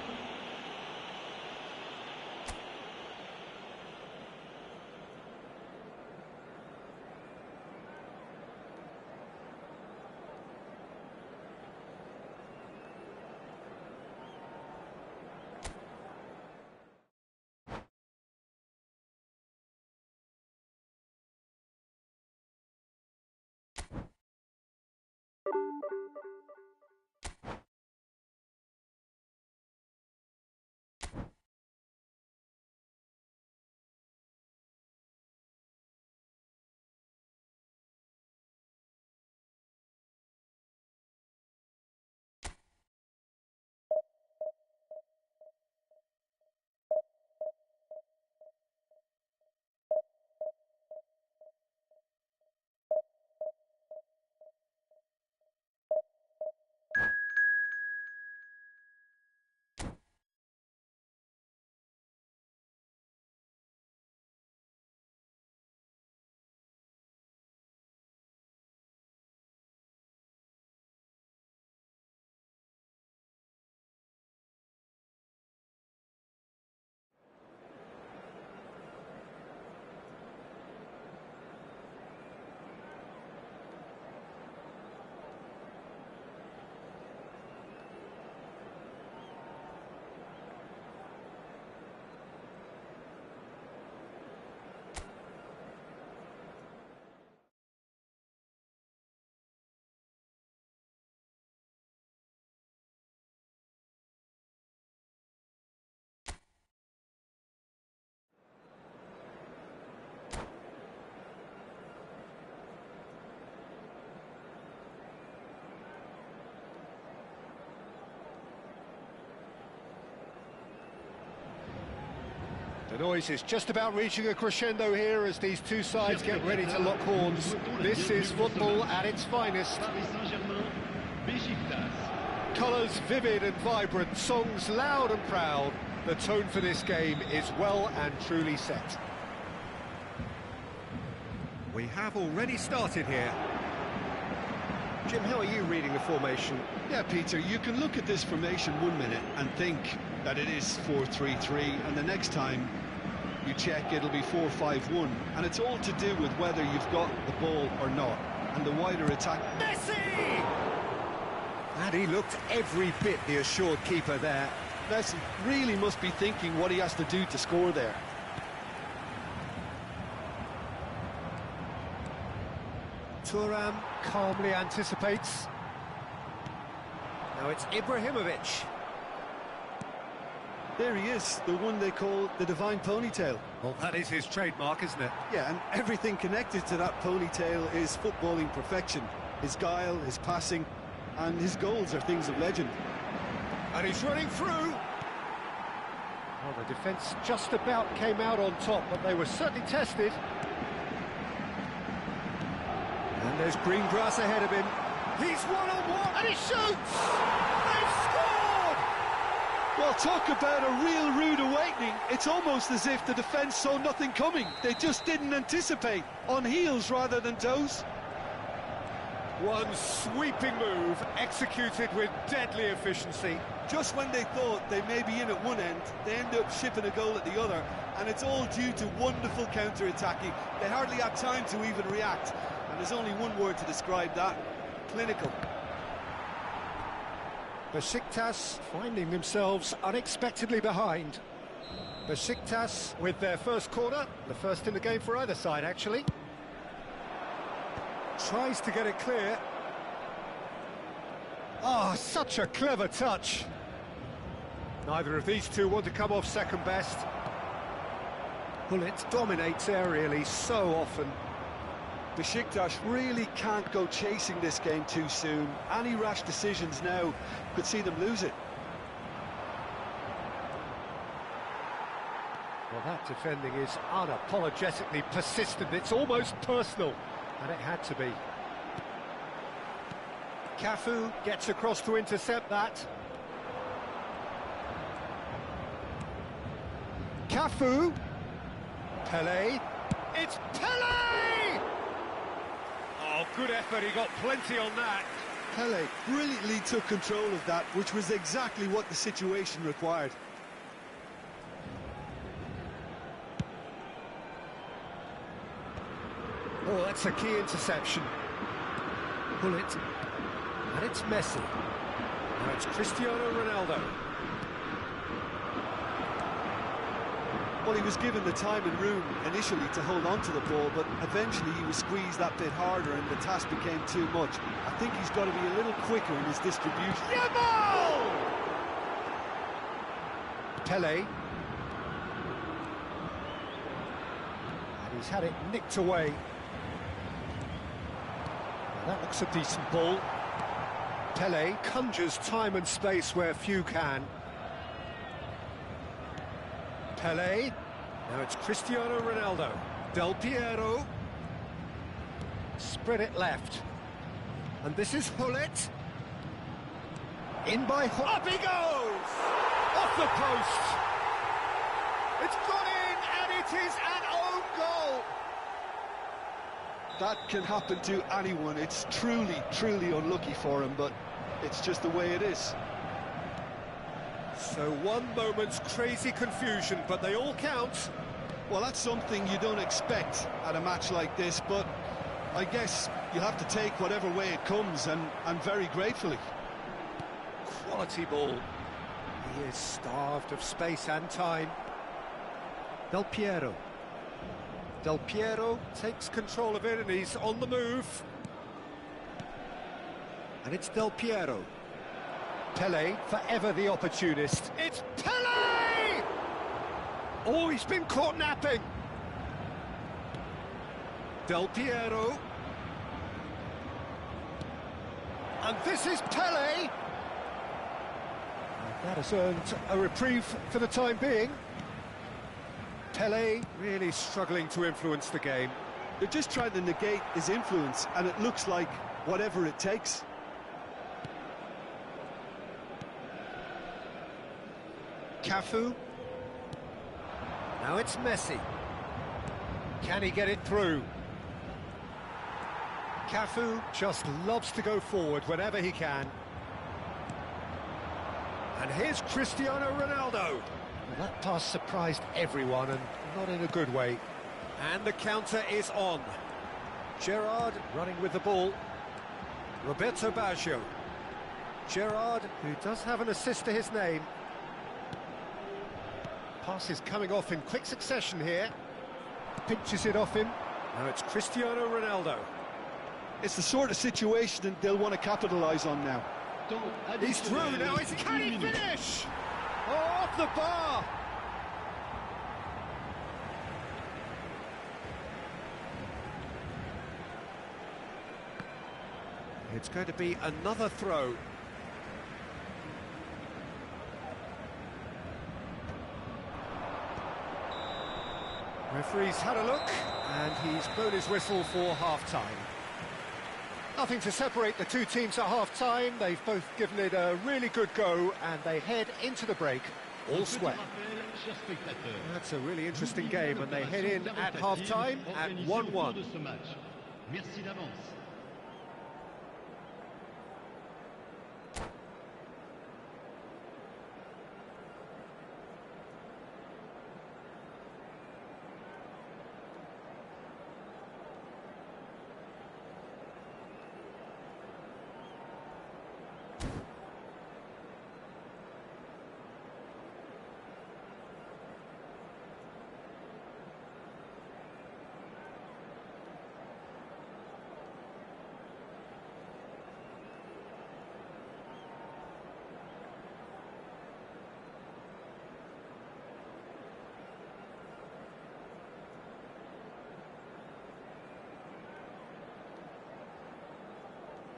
The noise is just about reaching a crescendo here as these two sides get ready to lock horns. This is football at its finest. Colours vivid and vibrant, songs loud and proud. The tone for this game is well and truly set. We have already started here. Jim, how are you reading the formation? Yeah, Peter, you can look at this formation 1 minute and think that it is 4-3-3, and the next time you check it'll be 4-5-1, and it's all to do with whether you've got the ball or not, and the wider attack. Messi! And he looked every bit the assured keeper there. Messi really must be thinking what he has to do to score there. Thuram calmly anticipates. Now it's Ibrahimovic. There he is, the one they call the divine ponytail. Well, that is his trademark, isn't it? Yeah, and everything connected to that ponytail is footballing perfection. His guile, his passing, and his goals are things of legend. And he's running through. Well, the defence just about came out on top, but they were certainly tested. And there's green grass ahead of him. He's one-on-one, and he shoots! They've scored! Well, talk about a real rude awakening. It's almost as if the defence saw nothing coming. They just didn't anticipate, on heels rather than toes. One sweeping move, executed with deadly efficiency. Just when they thought they may be in at one end, they end up shipping a goal at the other, and it's all due to wonderful counter-attacking. They hardly had time to even react, and there's only one word to describe that: clinical. Besiktas finding themselves unexpectedly behind. Besiktas with their first corner, the first in the game for either side, actually. Tries to get it clear. Ah, such a clever touch. Neither of these two want to come off second best. Gullit dominates aerially so often. Besiktas really can't go chasing this game too soon. Any rash decisions now could see them lose it. Well, that defending is unapologetically persistent. It's almost personal, and it had to be. Cafu gets across to intercept that. Cafu. Pelé. It's Pelé! Oh, good effort. He got plenty on that. Pelé brilliantly took control of that, which was exactly what the situation required. Oh, that's a key interception. Gullit. And it's Messi. Now it's Cristiano Ronaldo. Well, he was given the time and room initially to hold on to the ball, but eventually he was squeezed that bit harder and the task became too much. I think he's got to be a little quicker in his distribution. Yamal! Pelé. And he's had it nicked away. Now that looks a decent ball. Pelé conjures time and space where few can. Pelé. Now it's Cristiano Ronaldo. Del Piero. Spread it left. And this is Gullit. In by Gullit. Up he goes! Off the post. It's gone in, and it is an own goal. That can happen to anyone. It's truly, truly unlucky for him, but it's just the way it is. So one moment's crazy confusion, but they all count. Well, that's something you don't expect at a match like this, but I guess you have to take whatever way it comes, and very gratefully. Quality ball. He is starved of space and time. Del Piero. Del Piero takes control of it, and he's on the move. And it's Del Piero. Pelé, forever the opportunist. It's Pelé! Oh, he's been caught napping. Del Piero. And this is Pelé. And that has earned a reprieve for the time being. Pele really struggling to influence the game. They're just trying to negate his influence, and it looks like whatever it takes. Cafu. Now it's Messi. Can he get it through? Cafu just loves to go forward whenever he can. And here's Cristiano Ronaldo. Well, that pass surprised everyone, and not in a good way. And the counter is on. Gerrard running with the ball. Roberto Baggio. Gerrard, who does have an assist to his name. Pass is coming off in quick succession here. Pinches it off him. Now it's Cristiano Ronaldo. It's the sort of situation that they'll want to capitalise on now. He's through now. Can he finish? Oh, off the bar. It's going to be another throw. Referee's had a look, and he's blown his whistle for half-time. Nothing to separate the two teams at half-time. They've both given it a really good go, and they head into the break all sweat. That's a really interesting game, and they head in at half-time at 1-1.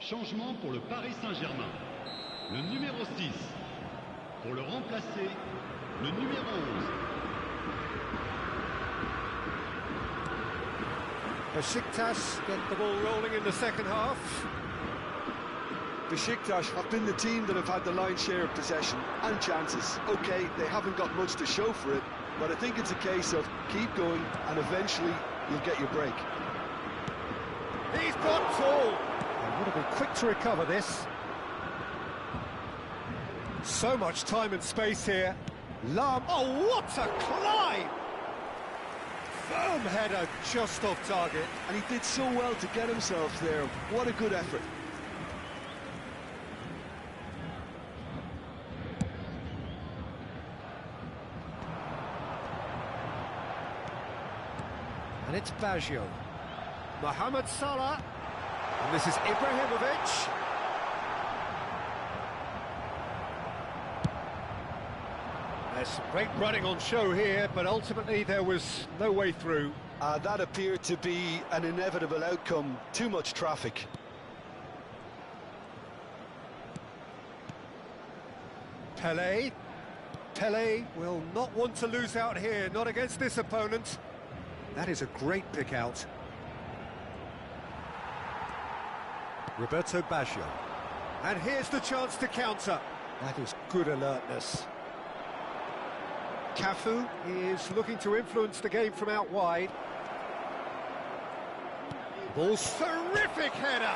Changement pour le Paris Saint-Germain. Le numéro 6. Pour le remplacer, le numéro 11. Besiktas get the ball rolling in the second half. Besiktas have been the team that have had the lion's share of possession and chances. OK, they haven't got much to show for it, but I think it's a case of keep going and eventually you'll get your break. He's got tall. Would have been quick to recover this. So much time and space here. Lam. Oh, what a climb! Firm header just off target. And he did so well to get himself there. What a good effort. And it's Baggio. Mohamed Salah. And this is Ibrahimovic. There's some great running on show here, but ultimately there was no way through. That appeared to be an inevitable outcome. Too much traffic. Pele. Pele will not want to lose out here, not against this opponent. That is a great pick out. Roberto Baggio. And here's the chance to counter. That is good alertness. Cafu is looking to influence the game from out wide. Ball's terrific header.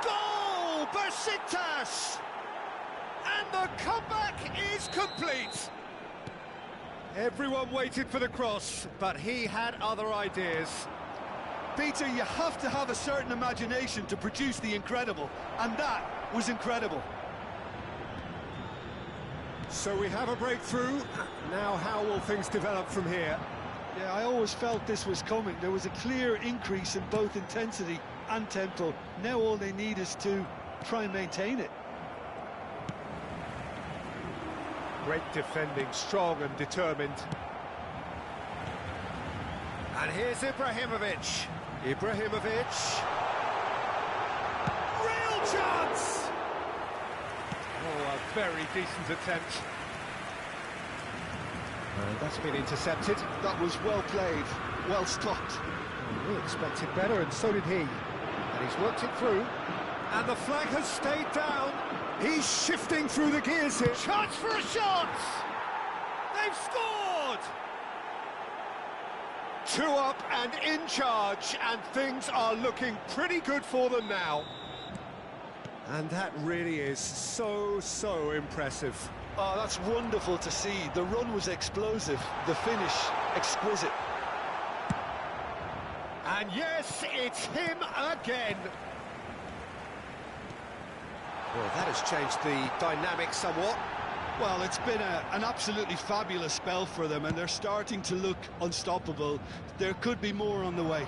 Goal! Besiktas! And the comeback is complete. Everyone waited for the cross, but he had other ideas. Peter, you have to have a certain imagination to produce the incredible, and that was incredible. So we have a breakthrough. Now how will things develop from here? Yeah, I always felt this was coming. There was a clear increase in both intensity and tempo. Now all they need is to try and maintain it. Great defending, strong and determined. And here's Ibrahimovic. Ibrahimovic. Real chance! Oh, a very decent attempt. And that's been intercepted. That was well played, well stopped. We expected better, and so did he. And he's worked it through. And the flag has stayed down. He's shifting through the gears here. Chance for a shot! They've scored! 2 up and in charge, and things are looking pretty good for them now. And that really is so impressive. Oh, that's wonderful to see. The run was explosive, the finish exquisite. And yes, it's him again. Well, that has changed the dynamic somewhat. Well, it's been an absolutely fabulous spell for them, and they're starting to look unstoppable. There could be more on the way.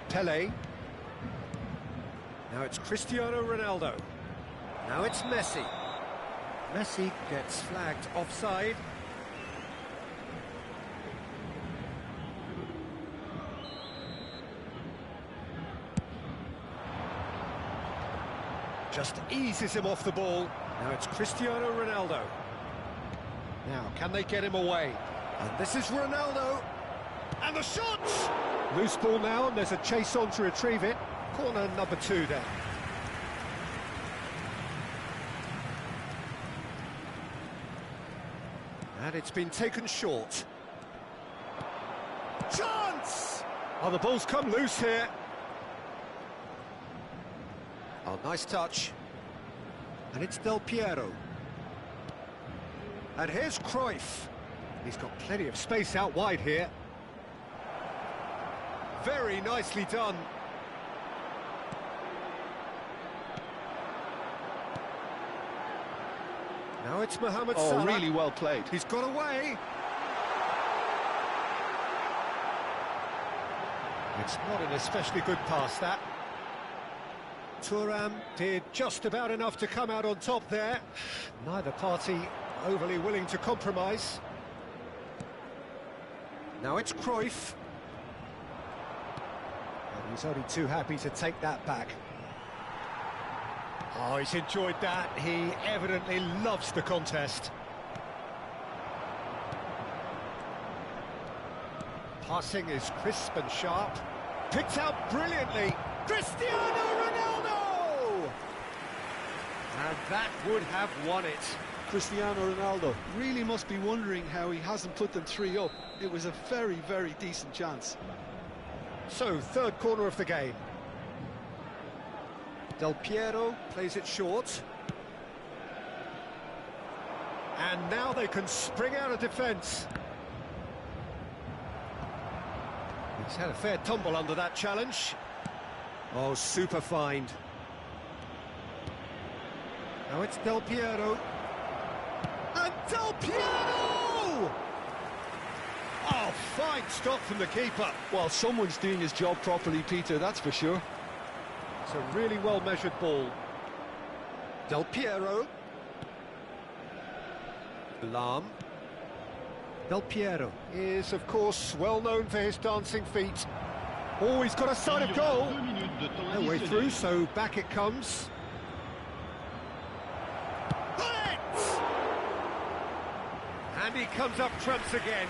Pelé. Now it's Cristiano Ronaldo. Now it's Messi. Messi gets flagged offside. Just eases him off the ball. Now it's Cristiano Ronaldo. Now, can they get him away? And this is Ronaldo. And the shot! Loose ball now, and there's a chase on to retrieve it. Corner number 2 then. And it's been taken short. Chance! Oh, the ball's come loose here. Oh, nice touch. And it's Del Piero. And here's Cruyff. He's got plenty of space out wide here. Very nicely done. Now it's Mohamed Salah. Oh, really well played. He's got away. It's not an especially good pass, that. Thuram did just about enough to come out on top there. Neither party overly willing to compromise. Now it's Cruyff. And he's only too happy to take that back. Oh, he's enjoyed that. He evidently loves the contest. Passing is crisp and sharp. Picked out brilliantly. Cristiano Ronaldo! And that would have won it. Cristiano Ronaldo really must be wondering how he hasn't put them 3 up. It was a very decent chance. So, third corner of the game. Del Piero plays it short. And now they can spring out of defence. He's had a fair tumble under that challenge. Oh, super find. Now it's Del Piero. And Del Piero! Oh, fine stop from the keeper. Well, someone's doing his job properly, Peter, that's for sure. It's a really well-measured ball. Del Piero. Lam. Del Piero is, of course, well known for his dancing feet. Oh, he's got a side of goal. No way through, so back it comes. And he comes up trumps again.